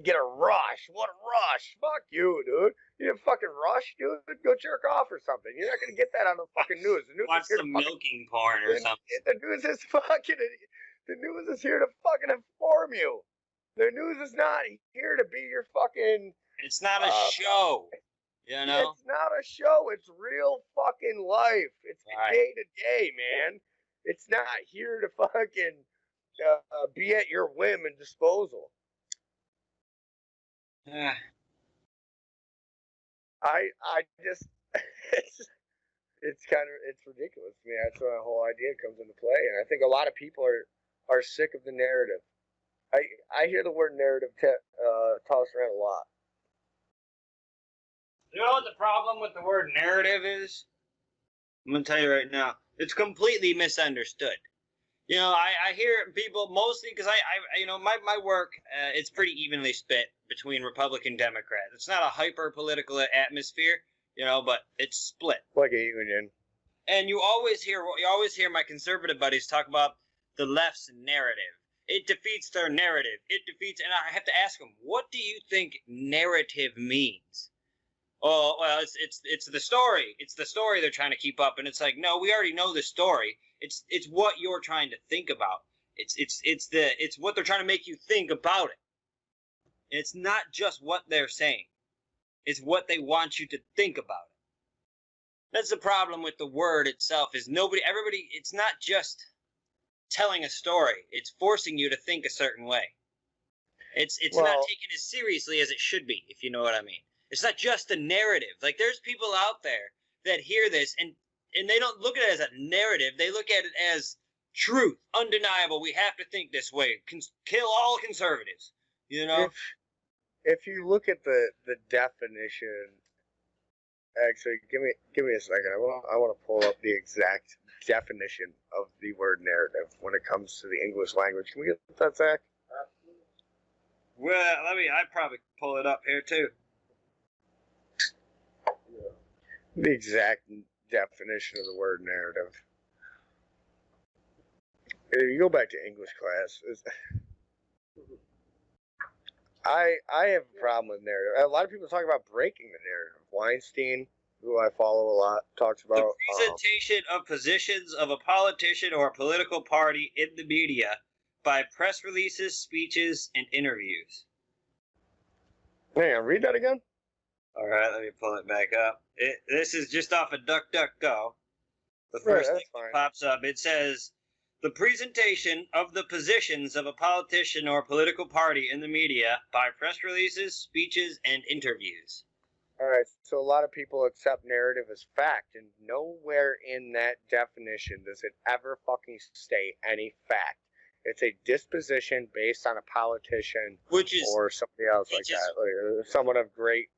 get a rush. What a rush! Fuck you, dude. You need a fucking rush, dude. Go jerk off or something. You're not gonna get that on the fucking news. The news Watch is here some to milking porn or something. The news is fucking. The news is here to fucking inform you. The news is not here to be your fucking. It's not a show. You know? It's not a show. It's real fucking life. It's day to day, man. It's not here to fucking be at your whim and disposal. I just it's ridiculous to me. That's where the whole idea comes into play, and I think a lot of people are sick of the narrative. I hear the word narrative tossed around a lot. You know what the problem with the word narrative is? I'm going to tell you right now. It's completely misunderstood. You know, I hear people mostly because I you know, my work, it's pretty evenly split between Republican and Democrat. It's not a hyper political atmosphere, you know, but it's split. Like a union. And you always hear my conservative buddies talk about the left's narrative. It defeats their narrative. It defeats, and I have to ask them, what do you think narrative means? Oh, well, it's the story. It's the story they're trying to keep up, and it's like, no, we already know the story. It's what you're trying to think about. It's what they're trying to make you think about it. And it's not just what they're saying. It's what they want you to think about it. That's the problem with the word itself. Is everybody. It's not just telling a story. It's forcing you to think a certain way. It's not taken as seriously as it should be, if you know what I mean. It's not just a narrative. Like, there's people out there that hear this and they don't look at it as a narrative. They look at it as truth, undeniable. We have to think this way. Kill all conservatives. You know. If you look at the definition, actually, give me a second. I want to pull up the exact definition of the word narrative when it comes to the English language. Can we get that, Zach? Well, I'd probably pull it up here too. The exact definition of the word narrative. If you go back to English class, I have a problem with narrative. A lot of people talk about breaking the narrative. Weinstein, who I follow a lot, talks about the presentation of positions of a politician or a political party in the media by press releases, speeches, and interviews. Hang on, read that again. All right, let me pull it back up. This is just off of DuckDuckGo. The first thing that pops up, it says, the presentation of the positions of a politician or political party in the media by press releases, speeches, and interviews. All right, so a lot of people accept narrative as fact, and nowhere in that definition does it ever fucking state any fact. It's a disposition based on a politician or somebody else like that, like someone of great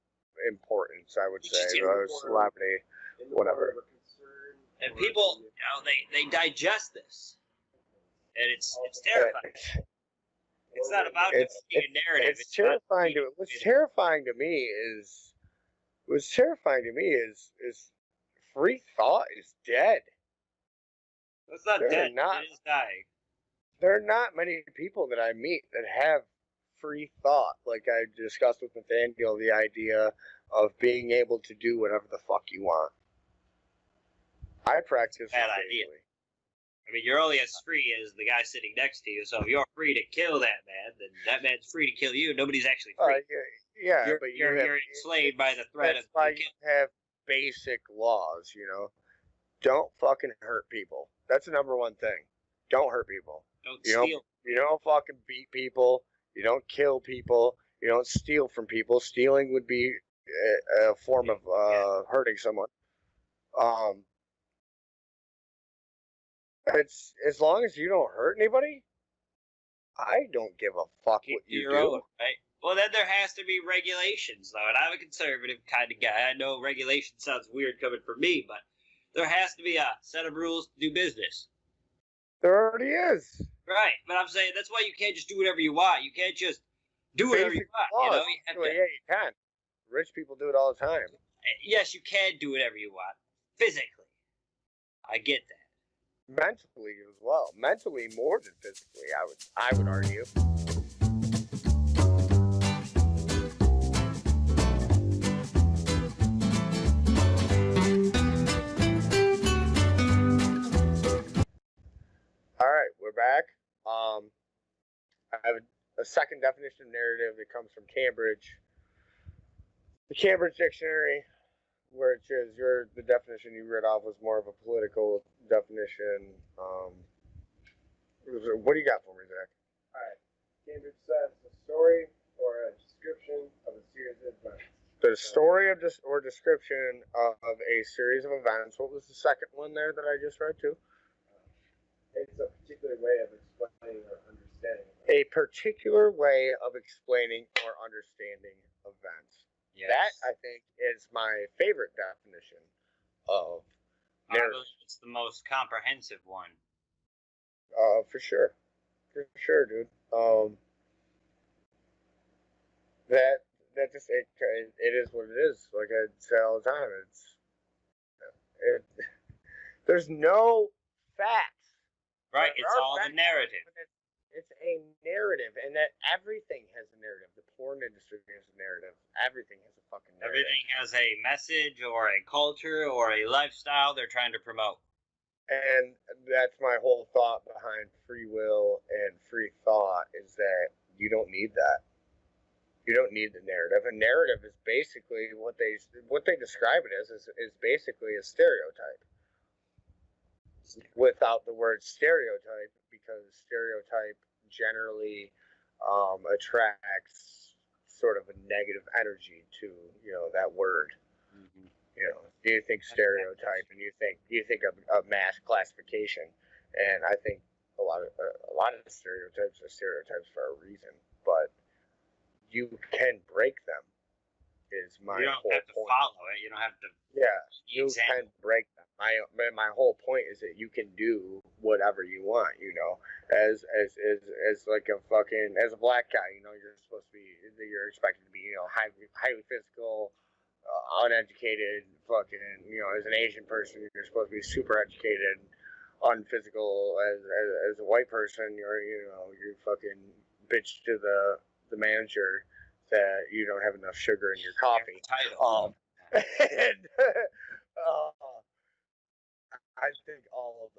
importance, I would say, or celebrity, whatever. And people, you know, they digest this, and it's terrifying. It's not about a narrative. It's terrifying to. What's terrifying to me is free thought is dead. It's not dead. It is dying. There are not many people that I meet that have free thought. Like I discussed with Nathaniel, the idea of being able to do whatever the fuck you want. I practice bad idea. I mean, you're only as free as the guy sitting next to you, so if you're free to kill that man, then that man's free to kill you. Nobody's actually free. But you're enslaved by the threat of why you have basic laws, you know. Don't fucking hurt people. That's the number one thing. Don't hurt people. Don't steal. You don't fucking beat people. You don't kill people. You don't steal from people. Stealing would be a form of hurting someone. It's as long as you don't hurt anybody, I don't give a fuck what you do. Own, right? Well, then there has to be regulations, though, and I'm a conservative kind of guy. I know regulation sounds weird coming from me, but there has to be a set of rules to do business. There already is. Right, but I'm saying that's why you can't just do whatever you want. You can't just do whatever you want. You know, you have to, yeah, you can. Rich people do it all the time. Yes, you can do whatever you want physically. I get that. Mentally as well. Mentally more than physically, I would argue. All right, we're back. I have a second definition of narrative that comes from Cambridge. The Cambridge Dictionary, which is the definition you read off was more of a political definition. What do you got for me, Zach? All right. Cambridge says a story or a description of a series of events. The story of or description of a series of events. What was the second one there that I just read too? It's a particular way of explaining or understanding. A particular way of explaining or understanding events. Yes. That, I think, is my favorite definition of narrative. It's the most comprehensive one. For sure, dude. That just it is what it is. Like I say all the time, there's no facts. Right, it's all the narrative. It's a narrative, and that everything has a narrative. The porn industry has a narrative. Everything has a fucking narrative. Everything has a message or a culture or a lifestyle they're trying to promote. And that's my whole thought behind free will and free thought is that you don't need that. You don't need the narrative. A narrative is basically what they describe it as is basically a stereotype. Without the word stereotype, because stereotype generally attracts sort of a negative energy to that word. Mm-hmm. You think stereotype, and you think of mass classification, and I think a lot of stereotypes are stereotypes for a reason, but you can break them. Is my you don't whole have to point. Follow it. You don't have to. Yeah, you can break them. My whole point is that you can do whatever you want. As like a fucking as a black guy, you're supposed to be you're expected to be highly physical, uneducated. Fucking as an Asian person, you're supposed to be super educated, unphysical. As a white person, you're fucking bitch to the manager that you don't have enough sugar in your coffee. And I think all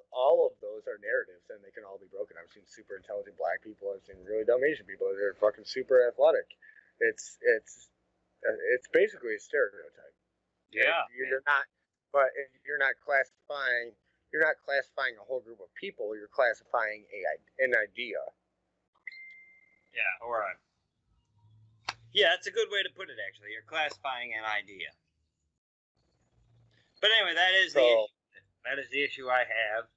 of those are narratives, and they can all be broken. I've seen super intelligent black people. I've seen really dumb Asian people. They're fucking super athletic. It's basically a stereotype. Yeah. You're not, but if you're not classifying a whole group of people. You're classifying an idea. Yeah, or yeah, that's a good way to put it, actually. You're classifying an idea. But anyway, that is the issue. That is the issue I have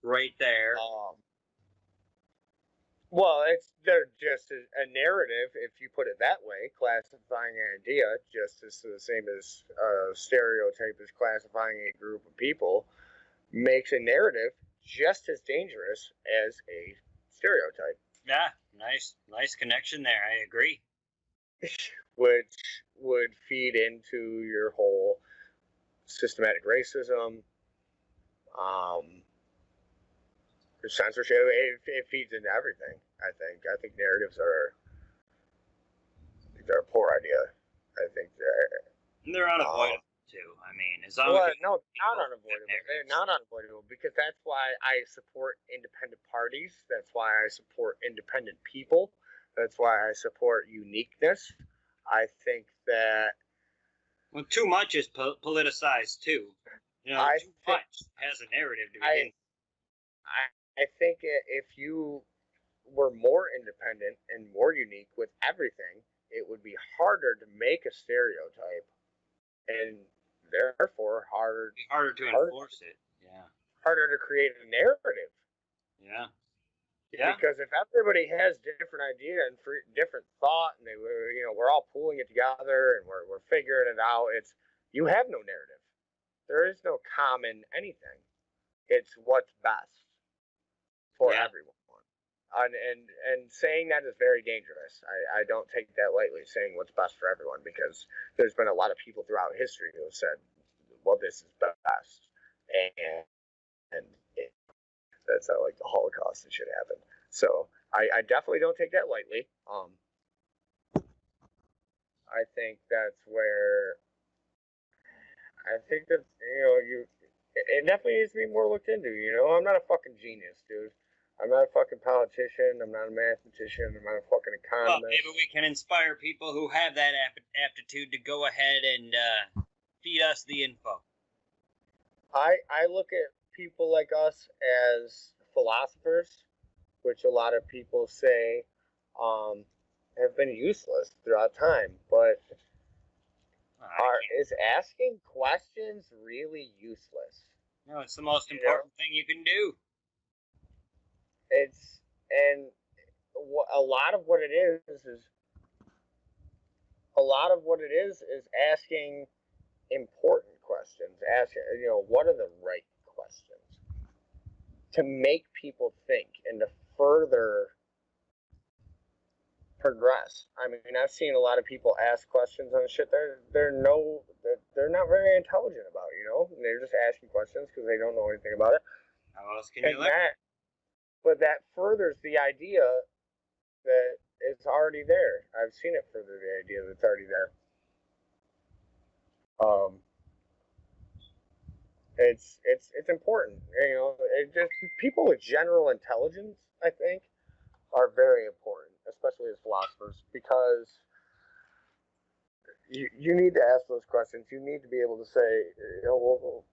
right there. Well, they're just a narrative, if you put it that way. Classifying an idea, just as the same as stereotype is classifying a group of people, makes a narrative just as dangerous as a stereotype. Yeah, nice connection there. I agree. Which would feed into your whole systematic racism, censorship. It feeds into everything. I think narratives are a poor idea. I think they're unavoidable too. I mean, as long as not unavoidable. They're not unavoidable because that's why I support independent parties. That's why I support independent people. That's why I support uniqueness. I think that too much is politicized too. Too much has a narrative to begin. I think if you were more independent and more unique with everything, it would be harder to make a stereotype, and therefore harder to enforce it. Yeah. Harder to create a narrative. Yeah. Yeah. Because if everybody has different idea and different thought, and we're all pooling it together and we're figuring it out, you have no narrative. There is no common anything. It's what's best for everyone. And saying that is very dangerous. I don't take that lightly, saying what's best for everyone, because there's been a lot of people throughout history who have said, well, this is best. And that's how, like, the Holocaust and shit happened. So I definitely don't take that lightly. I think that's where it definitely needs to be more looked into. I'm not a fucking genius, dude. I'm not a fucking politician. I'm not a mathematician. I'm not a fucking economist. Well, maybe we can inspire people who have that aptitude to go ahead and feed us the info. I look at people like us as philosophers, which a lot of people say have been useless throughout time. But is asking questions really useless? No, it's the most important thing you can do. A lot of what it is asking important questions. Asking, what are the right questions to make people think and to further progress. I mean, I've seen a lot of people ask questions on shit they're not very intelligent about. They're just asking questions because they don't know anything about it. How else can you learn? But that furthers the idea that it's already there. I've seen it further the idea that it's already there. It's important. People with general intelligence, I think, are very important, especially as philosophers, because you need to ask those questions. You need to be able to say, well,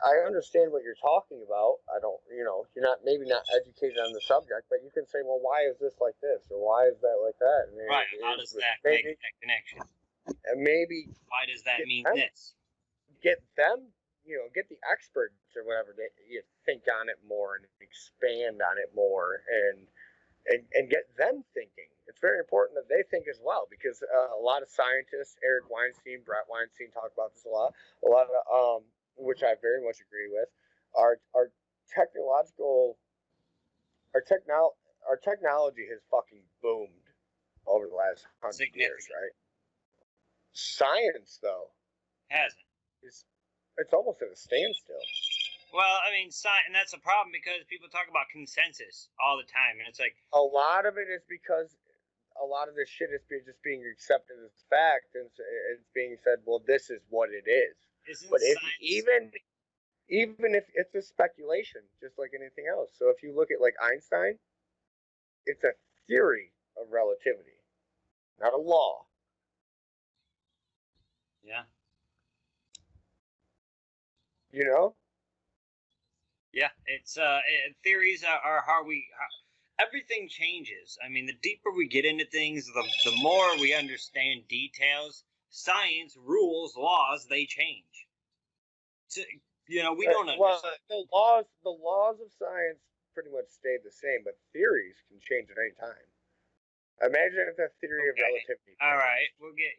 I understand what you're talking about. I don't, you're maybe not educated on the subject, but you can say, well, why is this like this, or why is that like that? And right. How does that make that connection? And maybe why does that mean this? Get them, get the experts or whatever to think on it more and expand on it more and get them thinking. It's very important that they think as well, because a lot of scientists, Eric Weinstein, Brett Weinstein, talk about this a lot. A lot of which I very much agree with. Our technology has fucking boomed over the last 100 years, right? Science, though, hasn't. It's almost at a standstill. Well, I mean, and that's a problem because people talk about consensus all the time, and it's like a lot of it is because a lot of this shit is just being accepted as fact, and it's being said, well, this is what it is. But even if it's a speculation, just like anything else. So if you look at like Einstein, it's a theory of relativity, not a law. Yeah. Yeah, it's theories are how everything changes. I mean, the deeper we get into things, the more we understand details. Science, rules, laws, they change. So, we don't understand. Well, the laws of science pretty much stayed the same, but theories can change at any time. Imagine if the theory of relativity. All right, we'll get.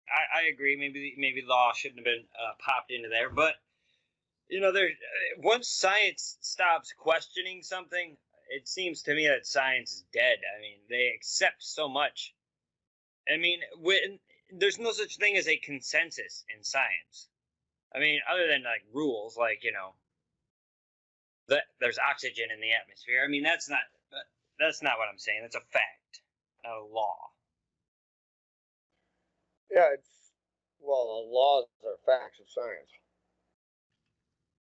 I agree. Maybe law shouldn't have been popped into there, but once science stops questioning something, it seems to me that science is dead. I mean, they accept so much. I mean, there's no such thing as a consensus in science. I mean, other than like rules, like that there's oxygen in the atmosphere. I mean, that's not what I'm saying. That's a fact, not a law. Yeah, laws are facts of science.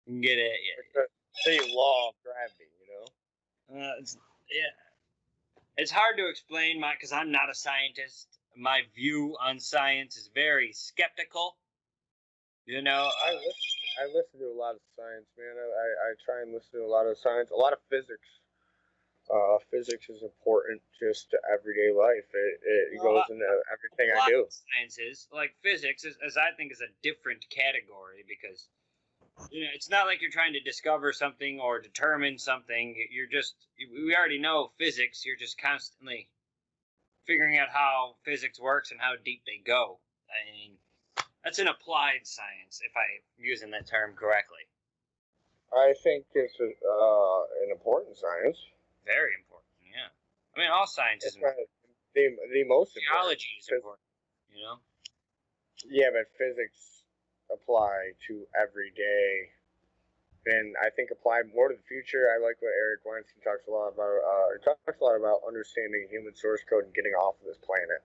Get it? Yeah. It's the law of gravity, It's hard to explain because I'm not a scientist. My view on science is very skeptical. I listen to a lot of science, man. I try and listen to a lot of science, a lot of physics. physics is important just to everyday life. It goes into everything I do. Sciences, like physics, as I think, is a different category because it's not like you're trying to discover something or determine something. We already know physics. You're just constantly figuring out how physics works and how deep they go. I mean, that's an applied science, if I'm using that term correctly. I think it's an important science. Very important, yeah. I mean, all science is important. The most important. Geology is important, Yeah, but physics apply to every day. And I think apply more to the future. I like what Eric Weinstein talks a lot about. He talks a lot about understanding human source code and getting off of this planet.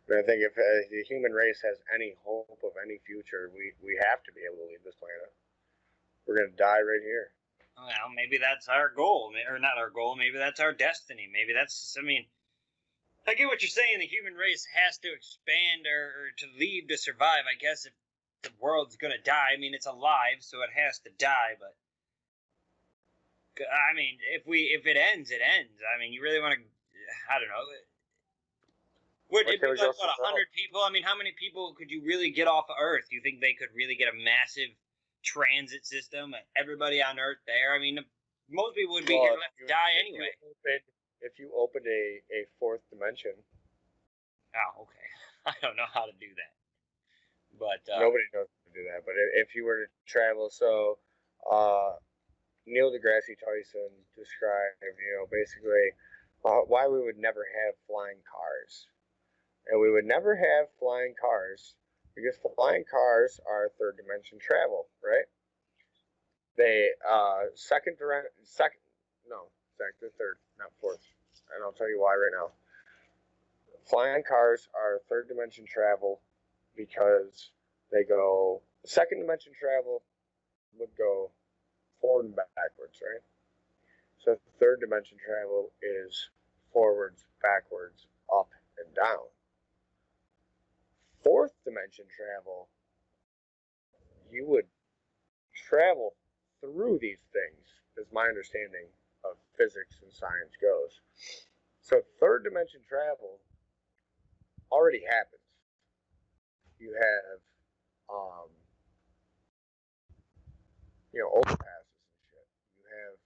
And I think if the human race has any hope of any future, we have to be able to leave this planet. We're going to die right here. Well, maybe that's our goal. Or not our goal. Maybe that's our destiny. Maybe that's, I get what you're saying. The human race has to expand or to leave to survive. I guess if the world's going to die, it's alive, so it has to die. But, if it ends, it ends. You really want to, I don't know. Would it be like, 100 people? How many people could you really get off of Earth? You think they could really get a massive transit system? Everybody on Earth there? Most people would be here left to die anyway. If you opened a fourth dimension. Oh, okay. I don't know how to do that. But nobody knows how to do that. But if you were to travel, so Neil deGrasse Tyson described, basically why we would never have flying cars. And we would never have flying cars because flying cars are third dimension travel, right? They third, not fourth. And I'll tell you why right now. Flying cars are third dimension travel because they go second dimension travel would go forward and backwards, right? So third dimension travel is forwards, backwards, up, and down. Fourth dimension travel, you would travel through these things, is my understanding of physics and science goes. So third dimension travel already happens. You have, overpasses and shit. You have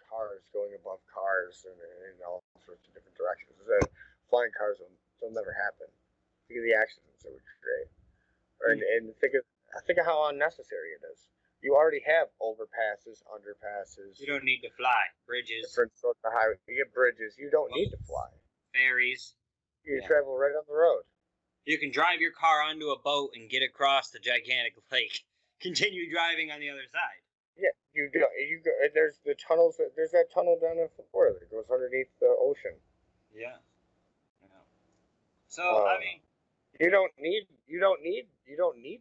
cars going above cars and in all sorts of different directions. Flying cars will never happen. Think of the accidents it would create. And think of how unnecessary it is. You already have overpasses, underpasses. You don't need to fly. Bridges. Different sorts of highways. You get bridges. You don't need to fly. Ferries. You travel right on the road. You can drive your car onto a boat and get across the gigantic lake. Continue driving on the other side. Yeah, you go. There's the tunnels. There's that tunnel down in Florida that goes underneath the ocean. Yeah. So you don't need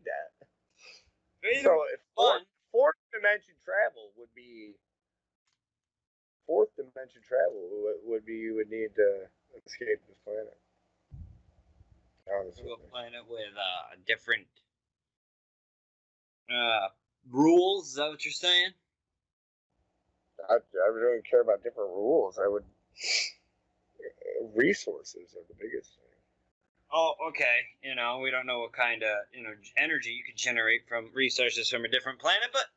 that. Either so fourth dimension travel would be you would need to escape this planet. To a planet with different rules. Is that what you're saying? I really don't care about different rules. Resources are the biggest thing. Oh, okay. We don't know what kind of energy you could generate from resources from a different planet, but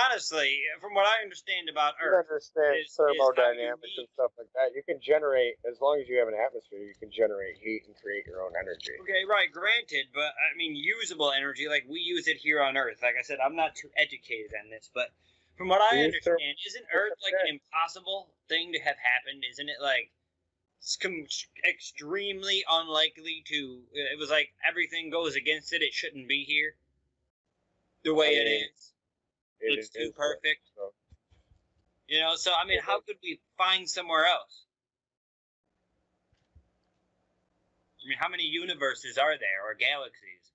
honestly, from what I understand about Earth, thermodynamics and stuff like that. You can generate, as long as you have an atmosphere, you can generate heat and create your own energy. Okay, right, granted, but usable energy, like we use it here on Earth. Like I said, I'm not too educated on this, but from what I understand, isn't Earth like an impossible thing to have happened? Isn't it like extremely unlikely to? It was like everything goes against it. It shouldn't be here the way it is. It's too perfect. So. How could we find somewhere else? How many universes are there, or galaxies?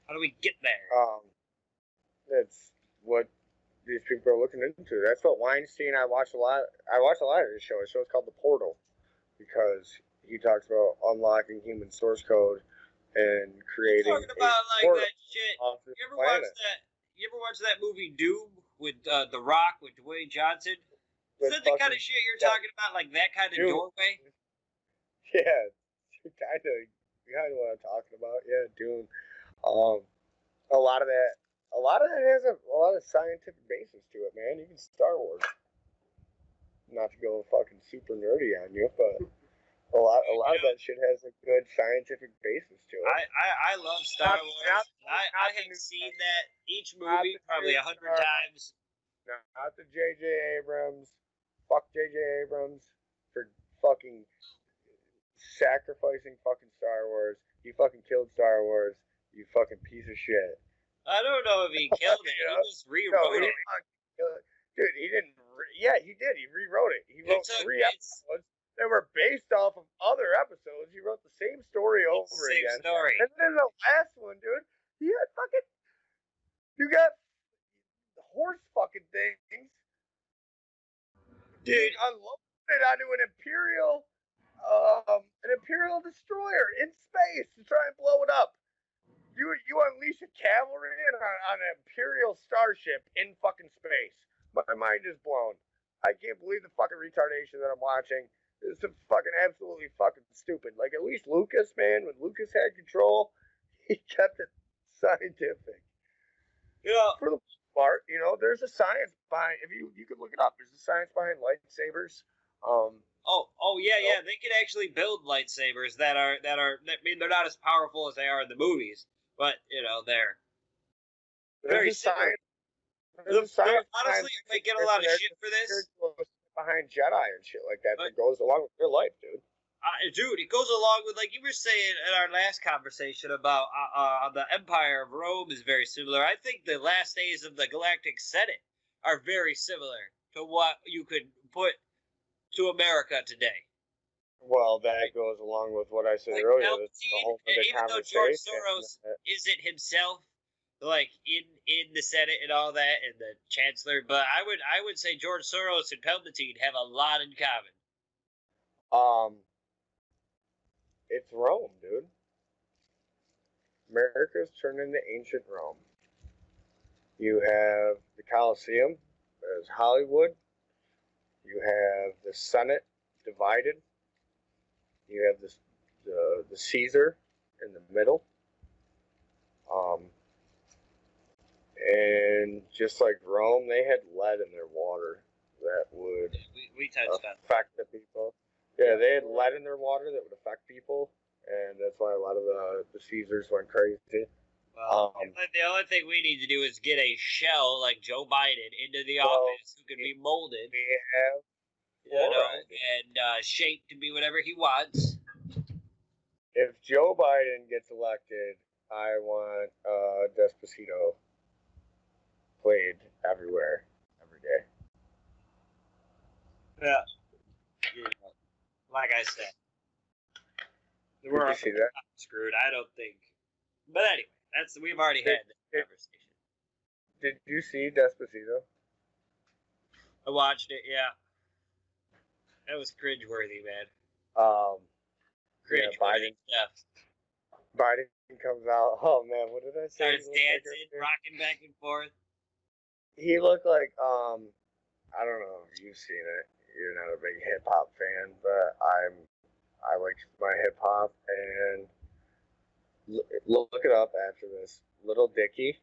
How do we get there? That's what these people are looking into. That's what Weinstein. I watch a lot of his show. His show is called The Portal because he talks about unlocking human source code and creating. You're talking about like that shit. You ever watch that movie Doom with The Rock with Dwayne Johnson. Is that the kind of shit you're talking about? Like that kind of doorway? Yeah, kind of what I'm talking about. Yeah, Dune. A lot of that has a lot of scientific basis to it, man. Even Star Wars. Not to go fucking super nerdy on you, but a lot of that shit has a good scientific basis to it. I love Star Wars. I have seen that each movie probably 100 times. Not the J.J. Abrams. Fuck J.J. Abrams for fucking sacrificing fucking Star Wars. You fucking killed Star Wars. You fucking piece of shit. I don't know if he killed it. He just rewrote it. Dude, he didn't. Yeah, he did. He rewrote it. He wrote 3 episodes that were based off of other episodes. He wrote the same story over again. Story. And then the last one, dude, he had fucking. You got horse fucking things. Dude, unloaded onto an Imperial destroyer in space to try and blow it up. You unleash a cavalry on an Imperial starship in fucking space. My mind is blown. I can't believe the fucking retardation that I'm watching. It's fucking absolutely fucking stupid. Like, at least Lucas, man, when Lucas had control, he kept it scientific. Yeah. For the most part, there's a science behind. If you could look it up, there's a science behind lightsabers. Yeah. They can actually build lightsabers that are. I mean, they're not as powerful as they are in the movies, but they're very similar. Honestly, they get a lot of shit for this. Behind Jedi and shit like that goes along with your life, dude. Dude, it goes along with, like you were saying in our last conversation about the Empire of Rome is very similar. I think the last days of the Galactic Senate are very similar to what you could put to America today. Well, that goes along with what I said earlier. Even though George Soros isn't himself, like in the Senate and all that, and the Chancellor, but I would say George Soros and Palpatine have a lot in common. It's Rome, dude. America's turned into ancient Rome. You have the Colosseum, there's Hollywood. You have the Senate divided. You have the Caesar in the middle. And just like Rome, they had lead in their water that would we touched affect the people. Yeah, they had lead in their water that would affect people, and that's why a lot of the Caesars went crazy. Well, the only thing we need to do is get a shell like Joe Biden into the office who can be molded. And shaped to be whatever he wants. If Joe Biden gets elected, I want Despacito played everywhere, every day. Yeah. Like I said, we're screwed. I don't think. But anyway, we've already had this conversation. Did you see Despacito? I watched it. Yeah. That was cringeworthy, man. Cringeworthy stuff. Biden comes out. Oh man, what did I say? Starts dancing, rocking back and forth. He looked like I don't know if you've seen it. You're not a big hip hop fan, but I like my hip hop, and look it up after this. Little Dicky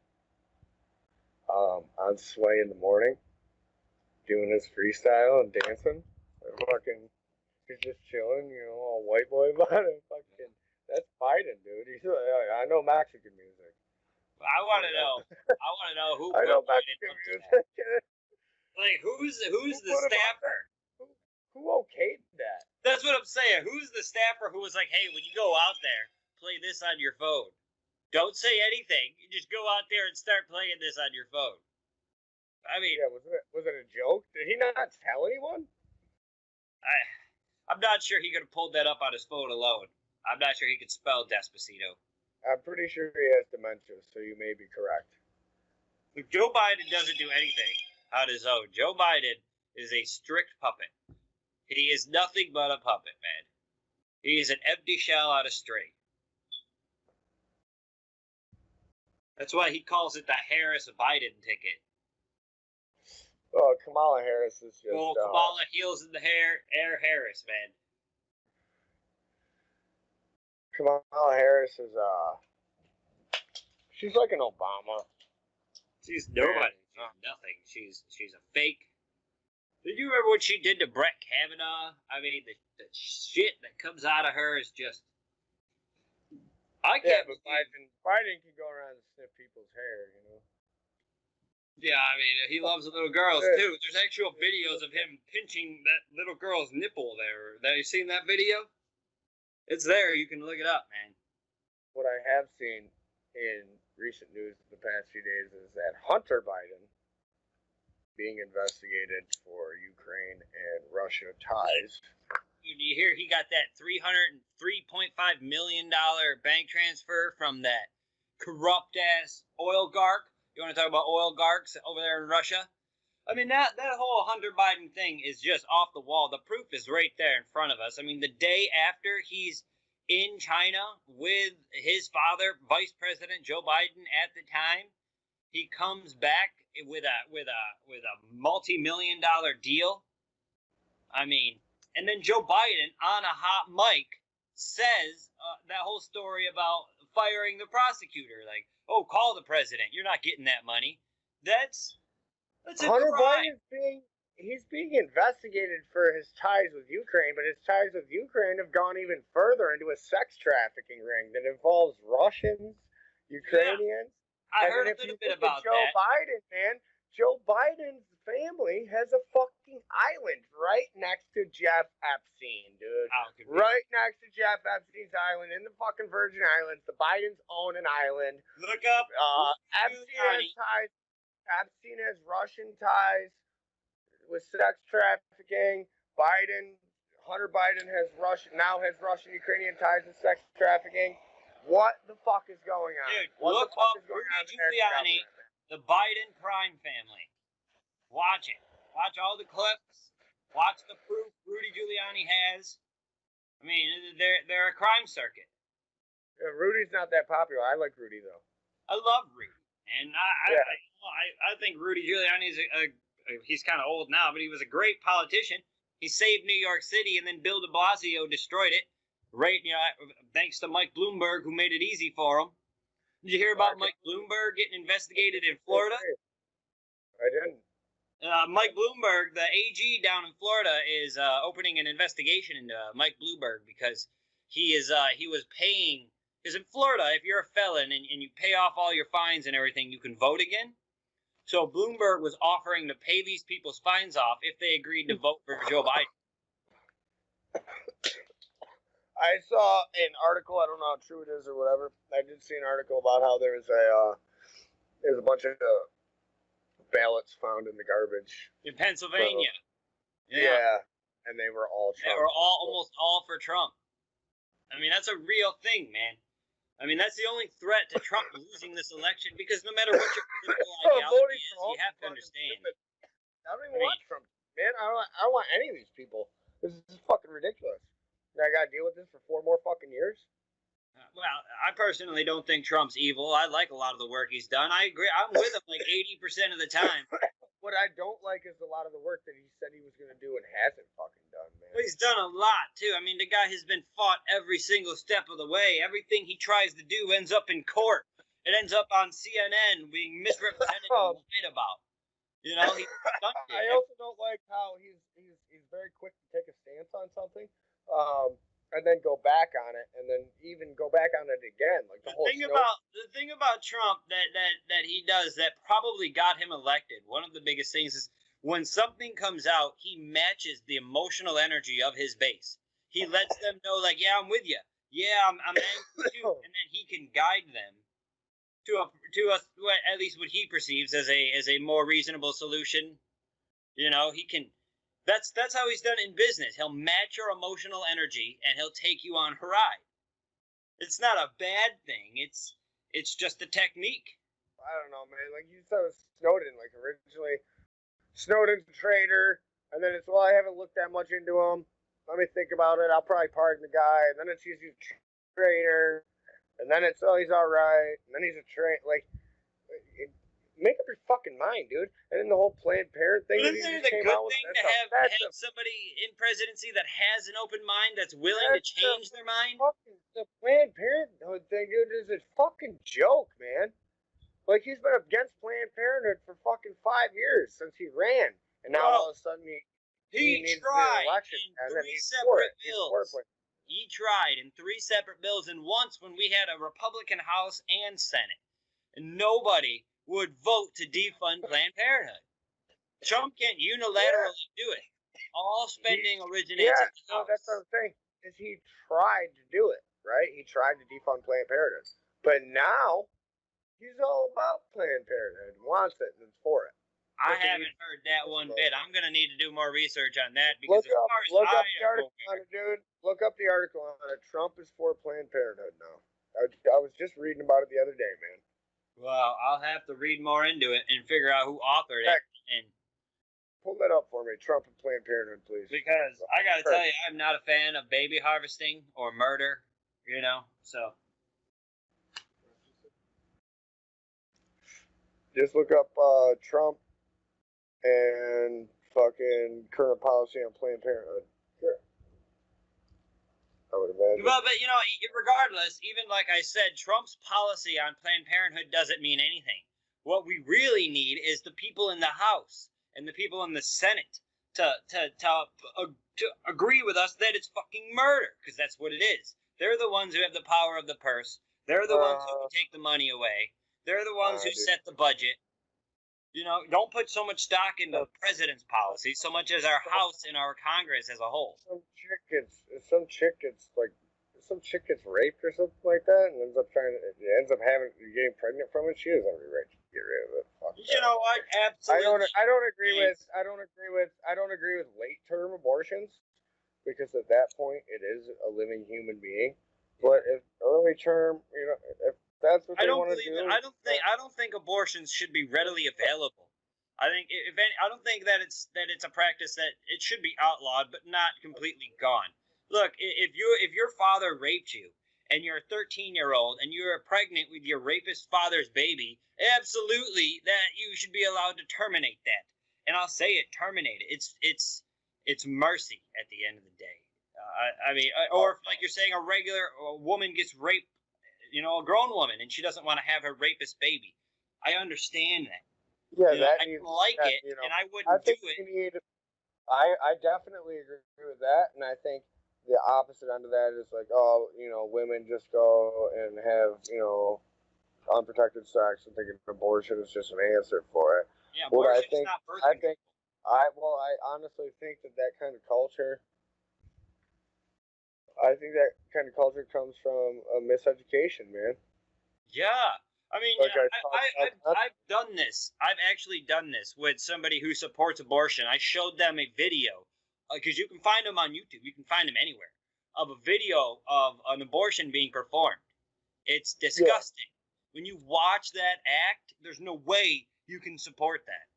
on Sway in the morning, doing his freestyle and dancing. He's just chilling, all white boy about it. Fucking, that's Biden, dude. He's I know Mexican music. I want to know who. I know Mexican music. Like who's the staffer? Who okayed that? That's what I'm saying. Who's the staffer who was like, hey, when you go out there, play this on your phone. Don't say anything. You just go out there and start playing this on your phone. I mean, yeah, was it a joke? Did he not tell anyone? I'm not sure he could have pulled that up on his phone alone. I'm not sure he could spell Despacito. I'm pretty sure he has dementia, so you may be correct. Joe Biden doesn't do anything on his own. Joe Biden is a strict puppet. He is nothing but a puppet, man. He is an empty shell on a string. That's why he calls it the Harris Biden ticket. Oh, Kamala Harris is just. Well, Kamala heels in the hair, Air Harris, man. Kamala Harris is she's like an Obama. She's nobody. She's nothing. She's a fake. Did you remember what she did to Brett Kavanaugh? I mean, the shit that comes out of her is just. I can't. Yeah, but Biden can go around and sniff people's hair, you know. Yeah, I mean, he loves the little girls, too. There's actual videos of him pinching that little girl's nipple there. Have you seen that video? It's there. You can look it up, man. What I have seen in recent news the past few days is that Hunter Biden being investigated for Ukraine and Russia ties. You hear he got that $303.5 million bank transfer from that corrupt-ass oligarch. You want to talk about oligarchs over there in Russia? I mean, that whole Hunter Biden thing is just off the wall. The proof is right there in front of us. I mean, the day after he's in China with his father, Vice President Joe Biden at the time, he comes back with a multi-million-dollar deal. I mean, and then Joe Biden on a hot mic says that whole story about firing the prosecutor, like, oh, call the president. You're not getting that money. That's a Hunter crime. Biden he's being investigated for his ties with Ukraine, but his ties with Ukraine have gone even further into a sex trafficking ring that involves Russians, Ukrainians. Yeah, I heard a little bit about Joe Biden, man, Joe Biden's family has a fucking island right next to Jeff Epstein, dude. Right next to Jeff Epstein's island in the fucking Virgin Islands. The Bidens own an island. Look up. Epstein has ties. Epstein has Russian ties with sex trafficking. Hunter Biden has Russian Ukrainian ties with sex trafficking. What the fuck is going on? Dude, look up Rudy Giuliani, the Biden crime family. Watch it. Watch all the clips. Watch the proof Rudy Giuliani has. I mean, they're a crime circuit. Yeah, Rudy's not that popular. I like Rudy though. I love Rudy, and I think Rudy Giuliani is he's kind of old now, but he was a great politician. He saved New York City, and then Bill de Blasio destroyed it. Right, thanks to Mike Bloomberg, who made it easy for him. Did you hear about Mike Bloomberg getting investigated in Florida? I didn't. Mike Bloomberg, the AG down in Florida, is opening an investigation into Mike Bloomberg because he was paying. Because in Florida, if you're a felon and you pay off all your fines and everything, you can vote again. So Bloomberg was offering to pay these people's fines off if they agreed to vote for Joe Biden. I saw an article. I don't know how true it is or whatever. I did see an article about how there's a bunch of ballots found in the garbage in Pennsylvania. So, yeah, and they were all Trump. They were almost all for Trump. I mean, that's a real thing, man. I mean, that's the only threat to Trump losing this election, because no matter what your political ideology is, you have to understand. I don't even want Trump, man. I don't want any of these people. This is fucking ridiculous. I got to deal with this for 4 more fucking years? Well, I personally don't think Trump's evil. I like a lot of the work he's done. I agree. I'm with him like 80% of the time. What I don't like is a lot of the work that he said he was going to do and hasn't fucking done, man. Well, he's done a lot, too. I mean, the guy has been fought every single step of the way. Everything he tries to do ends up in court. It ends up on CNN being misrepresented and lied about. You know, he's done it. I also don't like how he's very quick to take a stance on something. And then go back on it, and then even go back on it again. Like the thing about Trump that he does that probably got him elected. One of the biggest things is when something comes out, he matches the emotional energy of his base. He lets them know, like, yeah, I'm with you. Yeah, I'm angry with you, and then he can guide them to at least what he perceives as a more reasonable solution. You know, he can. That's how he's done in business. He'll match your emotional energy, and he'll take you on a ride. It's not a bad thing. It's just a technique. I don't know, man. Like you said with Snowden, like originally, Snowden's a traitor, and then it's, well, I haven't looked that much into him. Let me think about it. I'll probably pardon the guy. And then it's he's a traitor, and then it's, oh, he's all right, and then he's a traitor. Like, make up your fucking mind, dude. And then the whole Planned Parenthood thing. But isn't it a good thing to have somebody in presidency that has an open mind, that's willing to change their mind? The Planned Parenthood thing, dude, is a fucking joke, man. Like, he's been against Planned Parenthood for fucking 5 years since he ran. And now all of a sudden he tried in 3 separate bills. He tried in 3 separate bills, and once when we had a Republican House and Senate, and nobody would vote to defund Planned Parenthood. Trump can't unilaterally do it. All spending originates in the House. That's what I'm saying. Is he tried to do it, right? He tried to defund Planned Parenthood. But now, he's all about Planned Parenthood, wants it, and is for it. I haven't heard that one bit. I'm going to need to do more research on that, because look up the article on it, dude. Look up the article on it. Trump is for Planned Parenthood now. I was just reading about it the other day, man. Well, I'll have to read more into it and figure out who authored it. And pull that up for me, Trump and Planned Parenthood, please. Because I got to tell you, I'm not a fan of baby harvesting or murder, so. Just look up Trump and fucking current policy on Planned Parenthood. Sure. I would imagine. Well, but regardless, even like I said, Trump's policy on Planned Parenthood doesn't mean anything. What we really need is the people in the House and the people in the Senate to agree with us that it's fucking murder, because that's what it is. They're the ones who have the power of the purse. They're the ones who can take the money away. They're the ones who set the budget. Don't put so much stock in the president's policy so much as our House and our Congress as a whole. Some chick gets raped or something like that, and ends up getting pregnant from it. She doesn't have any right to get rid of it. Fuck you know what? Absolutely. I don't agree with late term abortions, because at that point it is a living human being. But if early term, if that's what they want to do. I don't think abortions should be readily available. I don't think that it's a practice that it should be outlawed, but not completely gone. Look, if your father raped you and you're a 13-year-old and you're pregnant with your rapist father's baby, absolutely that you should be allowed to terminate that. And I'll say it, terminate it. It's mercy at the end of the day. Or if, like you're saying, a woman gets raped. A grown woman, and she doesn't want to have her rapist baby. I understand that. Yeah, I like it, and I wouldn't do it. I definitely agree with that, and I think the opposite end of that is like, women just go and have, unprotected sex and think abortion is just an answer for it. Yeah, abortion is not birth control. I honestly think that kind of culture. I think that kind of culture comes from a miseducation, man. Yeah. I've done this. I've actually done this with somebody who supports abortion. I showed them a video, because you can find them on YouTube. You can find them anywhere, of a video of an abortion being performed. It's disgusting. Yeah. When you watch that act, there's no way you can support that.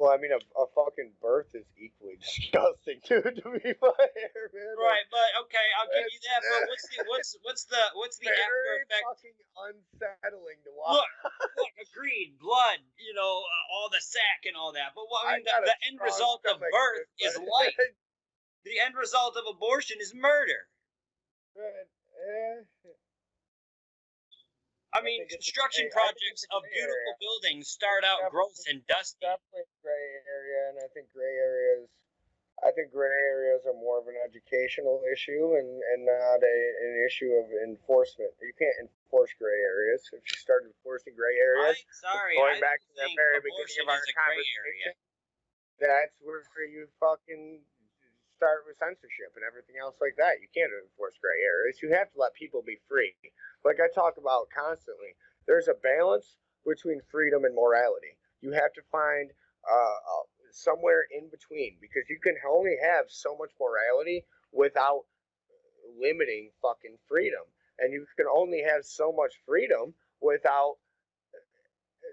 Well, a fucking birth is equally disgusting, dude. To be fair, man. Right, but okay, I'll give you that. But what's the after effect? Very fucking unsettling to watch. Look, agreed. Blood, all the sack and all that. But the end result of birth is life. The end result of abortion is murder. Construction projects of beautiful buildings start out gross and dusty. Definitely gray area, and I think gray areas are more of an educational issue and not an issue of enforcement. You can't enforce gray areas. If you start enforcing gray areas, going back to the very beginning of our conversation, that's where you fucking start with censorship and everything else like that. You can't enforce gray areas. You have to let people be free. Like I talk about constantly, there's a balance between freedom and morality. You have to find somewhere in between, because you can only have so much morality without limiting fucking freedom. And you can only have so much freedom without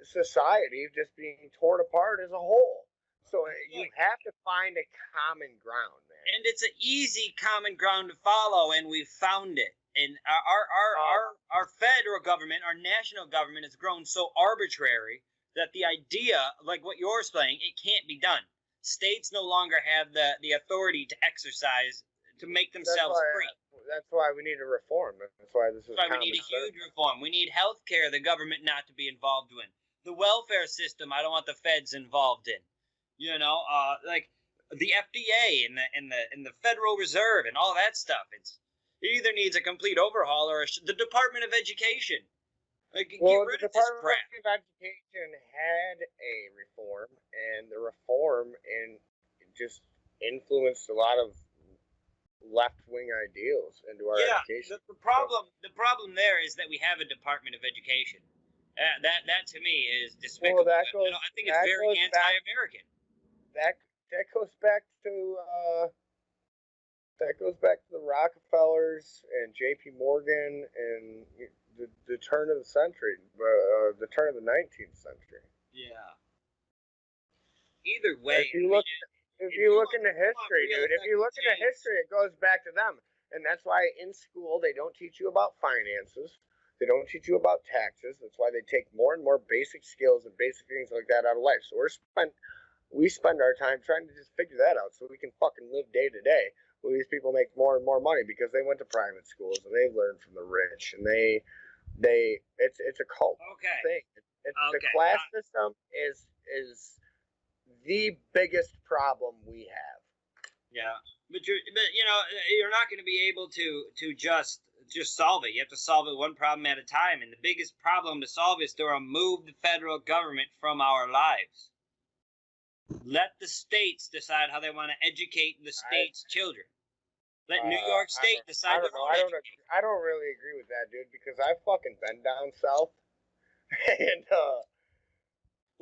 society just being torn apart as a whole. So you have to find a common ground, man. And it's an easy common ground to follow, and we've found it. And our federal government, our national government, has grown so arbitrary that the idea, like what you're saying, it can't be done. States no longer have the authority to exercise to make themselves free. That's why we need a reform. That's why this is. That's why we need a huge reform. We need health care, the government not to be involved in. The welfare system, I don't want the feds involved in. You know, like the FDA and the Federal Reserve and all that stuff. It either needs a complete overhaul or the Department of Education. Like, well, get rid the of this Department crap. of Education had a reform, and the reform just influenced a lot of left-wing ideals into our education. The problem there is that we have a Department of Education. That to me is despicable. Well, I think it's very anti-American. That goes back to the Rockefellers and J.P. Morgan and the turn of the century, the turn of the 19th century. Yeah. Either way, if you look into history, dude, if you look into history, it goes back to them, and that's why in school they don't teach you about finances. They don't teach you about taxes. That's why they take more and more basic skills and basic things like that out of life. So we spend our time trying to just figure that out so we can fucking live day to day. Well, these people make more and more money because they went to private schools and they learned from the rich, and it's a cult thing. The class system is the biggest problem we have. Yeah, but you're not going to be able to just solve it. You have to solve it one problem at a time, and the biggest problem to solve is to remove the federal government from our lives. Let the states decide how they want to educate the state's children. Let New York State decide their own education. I don't really agree with that, dude, because I've fucking been down south, and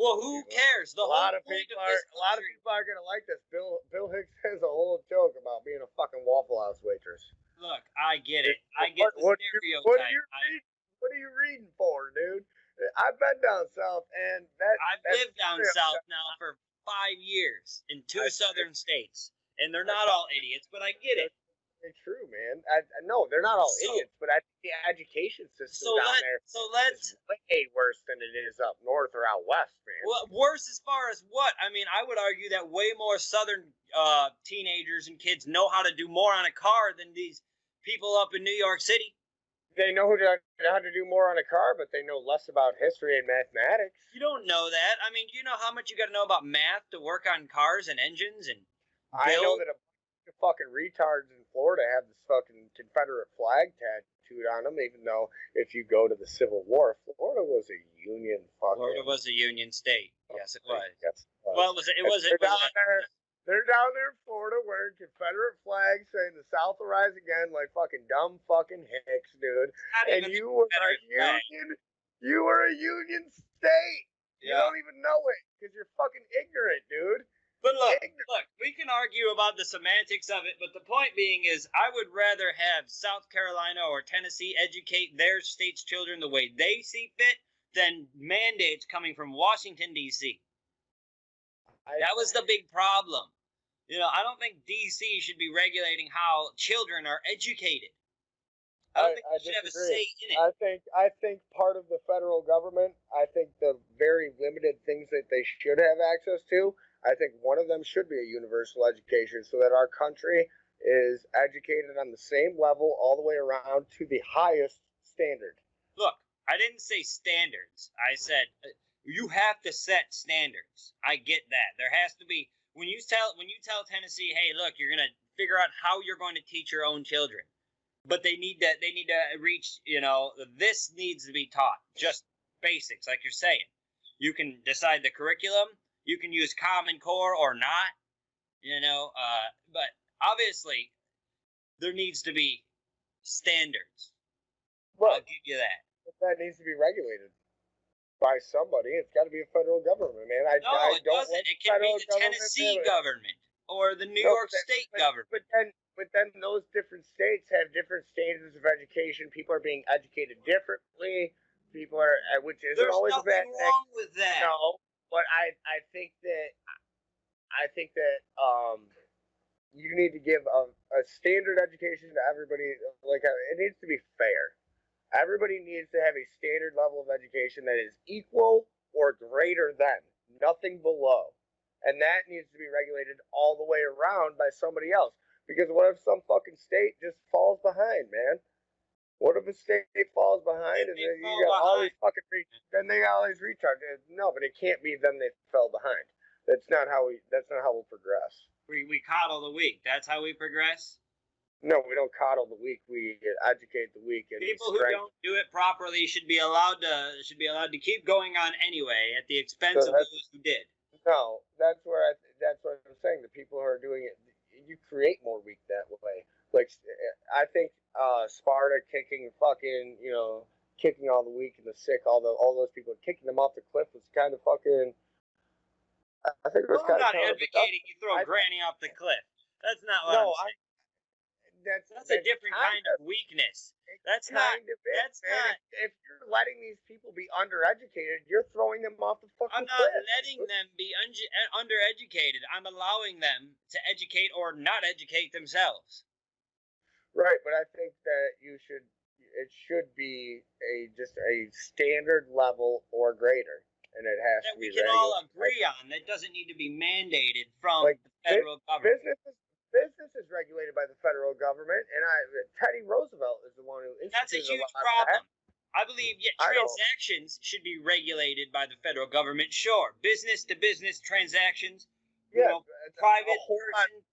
well, who cares? A lot of people are gonna like this. Bill Hicks has a whole joke about being a fucking Waffle House waitress. Look, I get it. I get the stereotype. What are you reading for, dude? I've been down south, and I've lived down south now for 5 years in 2 southern states, and they're not all idiots, but I get it. It's true, man. No, they're not all idiots, but I think the education system down there is way worse than it is up north or out west, man. Well, worse as far as what? I mean, I would argue that way more southern teenagers and kids know how to do more on a car than these people up in New York City. They know how to do more on a car, but they know less about history and mathematics. You don't know that. I mean, do you know how much you got to know about math to work on cars and engines and I know that a bunch of fucking retards in Florida have this fucking Confederate flag tattooed on them, even though if you go to the Civil War, Florida was a Union fucking... Florida was a Union state. Yes, it was. Yes, it was. Well, They're down there in Florida wearing Confederate flags saying the South will rise again like fucking dumb fucking hicks, dude. And you were a Union state. Yeah. You don't even know it because you're fucking ignorant, dude. But look, we can argue about the semantics of it, but the point being is I would rather have South Carolina or Tennessee educate their state's children the way they see fit than mandates coming from Washington, D.C. That was the big problem. I don't think D.C. should be regulating how children are educated. I don't think they should have a say in it. I think part of the federal government, I think the very limited things that they should have access to, I think one of them should be a universal education so that our country is educated on the same level all the way around to the highest standard. Look, I didn't say standards. I said you have to set standards. I get that. There has to be when you tell Tennessee, hey, look, you're gonna figure out how you're going to teach your own children, but they need to reach. This needs to be taught. Just basics, like you're saying. You can decide the curriculum. You can use Common Core or not. But obviously there needs to be standards. I'll give you that. But that needs to be regulated by somebody. It's got to be a federal government, man. It doesn't. It can be the Tennessee government or the New York State government. But then those different states have different standards of education. People are being educated differently. Which isn't always a bad thing. There's nothing wrong with that. No, but I think that you need to give a standard education to everybody. It needs to be fair. Everybody needs to have a standard level of education that is equal or greater than, nothing below. And that needs to be regulated all the way around by somebody else. Because what if some fucking state just falls behind, man? What if a state falls behind and then you got all these fucking then they got all these recharges? No, but it can't be them that fell behind. That's not how we'll progress. We coddle the weak. That's how we progress. No, we don't coddle the weak. We educate the weak. And people who don't do it properly should be allowed to keep going on anyway at the expense of those who did. No, that's what I'm saying. The people who are doing it, you create more weak that way. Like, I think Sparta kicking fucking, kicking all the weak and the sick, all those people, kicking them off the cliff was kind of fucking. I think it was kind of. I'm not advocating you throw Granny off the cliff. That's not what I'm saying. That's a different kind of weakness. That's not. If you're letting these people be undereducated, you're throwing them off the fucking cliff. I'm not letting them be undereducated. I'm allowing them to educate or not educate themselves. Right, but I think that it should be just a standard level or greater, and it has to be. That we can all agree on. That doesn't need to be mandated from the federal government. Business is regulated by the federal government, and Teddy Roosevelt is the one who instituted. That's a huge problem. I believe transactions should be regulated by the federal government. Sure, business to business transactions. Private person.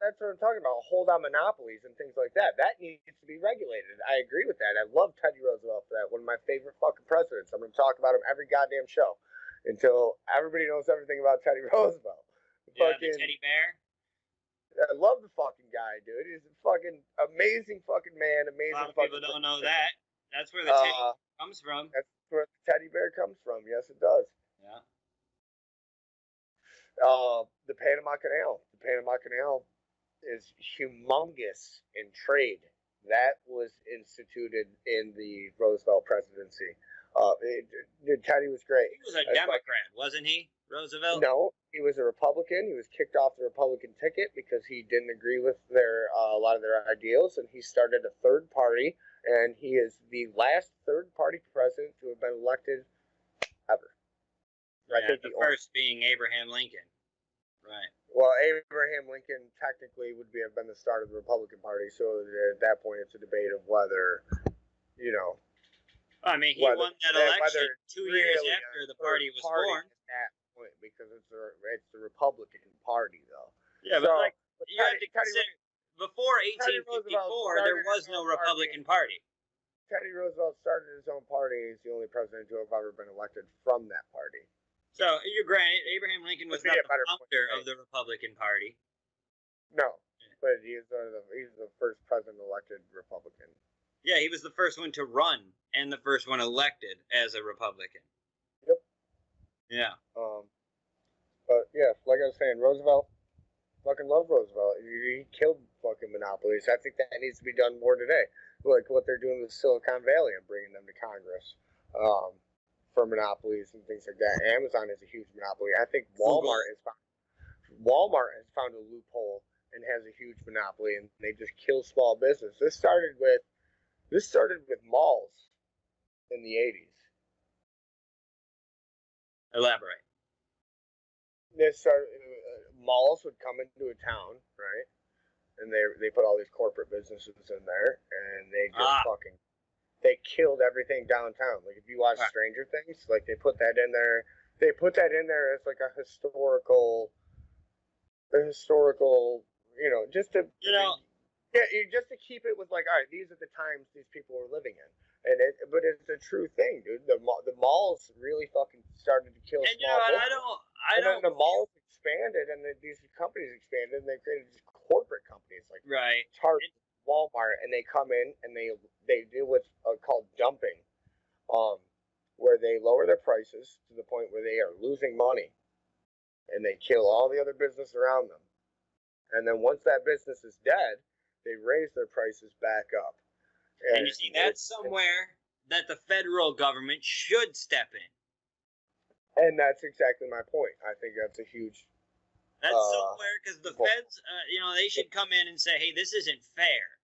That's what I'm talking about. Hold on monopolies and things like that. That needs to be regulated. I agree with that. I love Teddy Roosevelt for that. One of my favorite fucking presidents. I'm going to talk about him every goddamn show until everybody knows everything about Teddy Roosevelt. The teddy bear. I love the fucking guy, dude. He's a fucking amazing fucking man. Amazing. A lot of people don't know that. That's where the teddy comes from. That's where the teddy bear comes from. Yes, it does. Yeah. The Panama Canal. The Panama Canal is humongous in trade. That was instituted in the Roosevelt presidency. Teddy was great. He was a Democrat, wasn't he? Roosevelt? No, he was a Republican. He was kicked off the Republican ticket because he didn't agree with a lot of their ideals, and he started a third party, and he is the last third party president to have been elected ever. Yeah, I think the first being Abraham Lincoln. Right. Well, Abraham Lincoln technically would have been the start of the Republican Party, so at that point it's a debate of whether, I mean, he won that election 2 years after the party was formed. At that point, because it's the Republican Party, though. Yeah, but you have to consider, before 1854, there was no Republican Party. Teddy Roosevelt started his own party. He's the only president to have ever been elected from that party. So, you're granted, Abraham Lincoln was not the founder of the Republican Party. No, but he's the first president elected Republican. Yeah, he was the first one to run and the first one elected as a Republican. Yep. Yeah. But yeah, like I was saying, Roosevelt, fucking love Roosevelt. He killed fucking monopolies. I think that needs to be done more today. Like what they're doing with Silicon Valley and bringing them to Congress. For monopolies and things like that. Amazon is a huge monopoly. I think Walmart has found a loophole and has a huge monopoly, and they just kill small business. This started with malls in the 80s. Elaborate. Malls would come into a town, right? And they put all these corporate businesses in there, and they just they killed everything downtown. Like if you watch Stranger Things, like they put that in there. They put that in there as like a historical, just to just to keep it with like, all right, these are the times these people were living in, but it's a true thing, dude. The malls really fucking started to kill small business. The malls expanded, and these companies expanded, and they created these corporate companies like Target, Walmart, and they come in and they do what's called dumping, where they lower their prices to the point where they are losing money, and they kill all the other business around them. And then once that business is dead, they raise their prices back up. And you see, that's somewhere that the federal government should step in. And that's exactly my point. I think that's a huge... That's somewhere, because the feds, they should come in and say, hey, this isn't fair.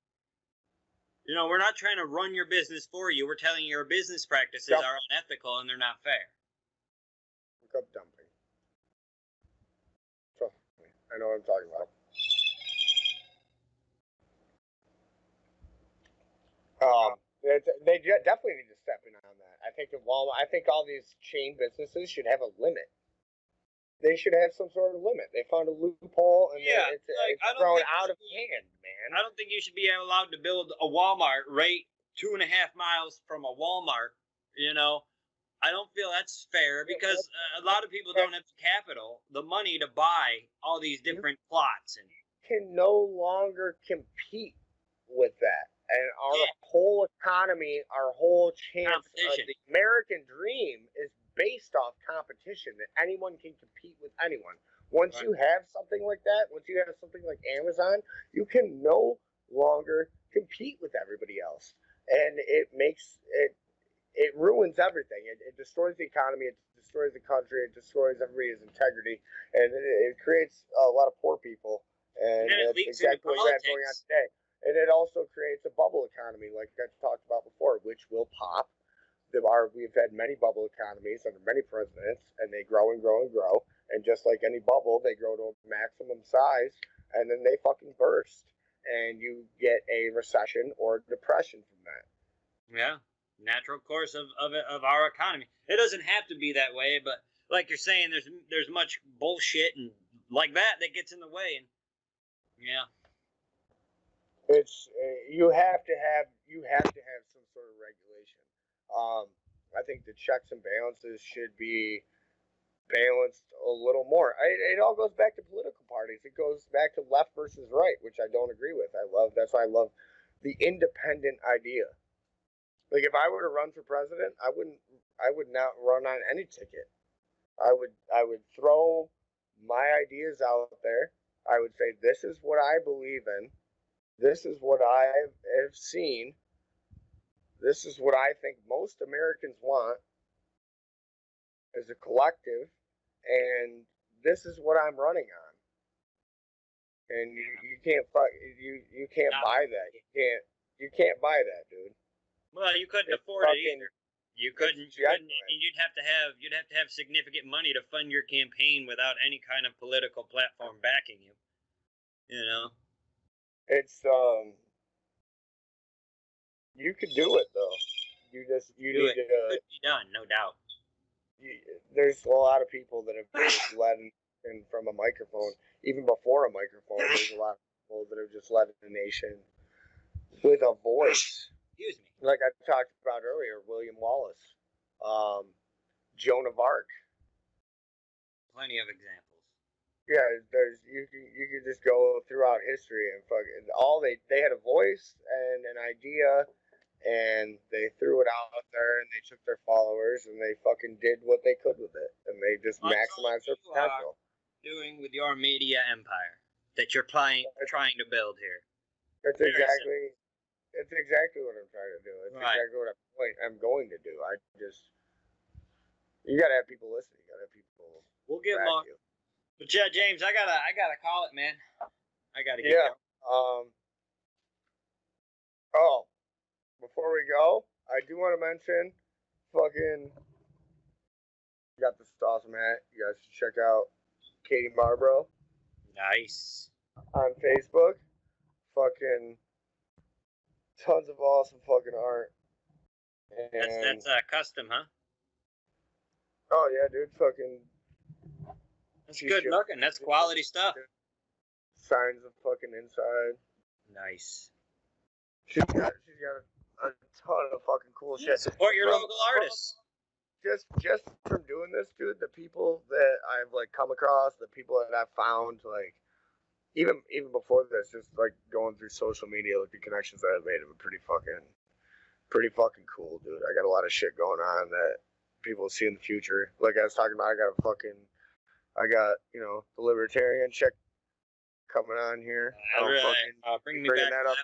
We're not trying to run your business for you. We're telling you your business practices are unethical and they're not fair. Look up dumping. Trust me, I know what I'm talking about. They definitely need to step in on that. I think I think all these chain businesses should have a limit. They should have some sort of limit. They found a loophole, and it's thrown out of hand, man. I don't think you should be allowed to build a Walmart right 2.5 miles from a Walmart. You know, I don't feel that's fair because a lot of people don't have the capital, the money to buy all these different plots. And can no longer compete with that. And our whole economy, our whole chance, the American dream is based off competition, that anyone can compete with anyone. Once you have something like that, once you have something like Amazon, you can no longer compete with everybody else. And it ruins everything. It destroys the economy, it destroys the country, it destroys everybody's integrity, and it creates a lot of poor people. And that's exactly what we have going on today. And it also creates a bubble economy, like I talked about before, which will pop. We've had many bubble economies under many presidents, and they grow and grow and grow. And just like any bubble, they grow to a maximum size, and then they fucking burst. And you get a recession or depression from that. Yeah, natural course of our economy. It doesn't have to be that way, but like you're saying, there's much bullshit and like that gets in the way. And yeah. It's you have to have some sort of regulation. I think the checks and balances should be balanced a little more. It all goes back to political parties. It goes back to left versus right, which I don't agree with. That's why I love the independent idea. Like if I were to run for president, I would not run on any ticket. I would throw my ideas out there. I would say this is what I believe in. This is what I have seen. This is what I think most Americans want as a collective, and this is what I'm running on. And you can't buy that. You can't buy that, dude. Well, you couldn't afford it either. You couldn't, and you'd have to have significant money to fund your campaign without any kind of political platform backing you. You know. It's you could do it though. You need to. It could be done, no doubt. There's a lot of people that have just led in from a microphone, even before a microphone. There's a lot of people that have just led the nation with a voice. Excuse me. Like I talked about earlier, William Wallace, Joan of Arc. Plenty of examples. Yeah, you can just go throughout history and fucking they had a voice and an idea, and they threw it out there and they took their followers and they fucking did what they could with it, and they just maximized their potential. Doing with your media empire that you're trying to build here. It's exactly what I'm trying to do. It's exactly what I'm going to do. You gotta have people listening. You gotta have people. We'll get more. But yeah, James, I gotta call it, man. I gotta get going. Oh, before we go, I do want to mention, fucking, got this awesome hat. You guys should check out Katie Marbro. Nice. On Facebook. Fucking tons of awesome fucking art. And that's custom, huh? Oh yeah, dude, fucking. That's good looking. That's quality stuff. Signs of fucking inside. Nice. She's got a ton of fucking cool shit. Support your local artists. Just from doing this, dude, the people that I've like come across, the people that I've found, like even before this, just like going through social media, like the connections that I've made have been pretty fucking cool, dude. I got a lot of shit going on that people will see in the future. Like I was talking about, I got, the libertarian chick coming on here. Bring that up.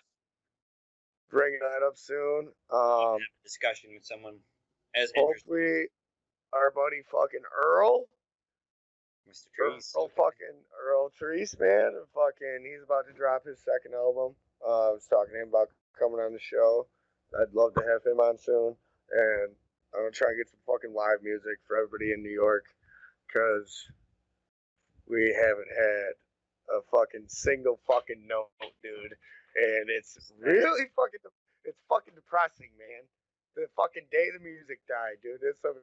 Bringing that up soon. Have a discussion with someone as hopefully our buddy fucking Earl. Mr. Treese. Earl Treese, man. He's about to drop his second album. I was talking to him about coming on the show. I'd love to have him on soon. And I'm going to try and get some fucking live music for everybody in New York because we haven't had a fucking single fucking note, dude, and it's really fucking depressing, man. The fucking day the music died, dude. It's been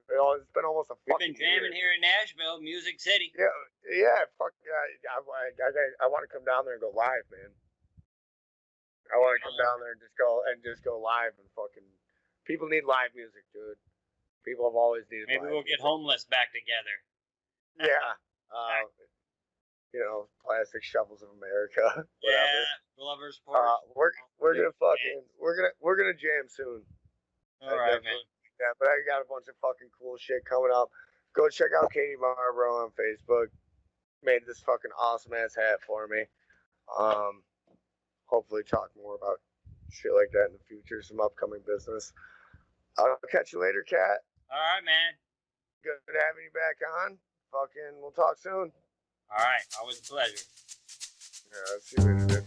almost a We've fucking been jamming year. here in Nashville, Music City. Yeah. Fuck. I want to come down there and go live, man. I want to come down there and just go live and fucking. People need live music, dude. People have always needed. Maybe we'll get Homeless back together. Yeah. Plastic Shovels of America. Whatever. Yeah. Glover's Port. We're gonna jam soon. All right, man. Yeah, but I got a bunch of fucking cool shit coming up. Go check out Katie Marlborough on Facebook. Made this fucking awesome ass hat for me. Hopefully talk more about shit like that in the future. Some upcoming business. I'll catch you later, Kat. All right, man. Good having you back on. Fucking, we'll talk soon. All right, always a pleasure. Yeah, see you later, dude.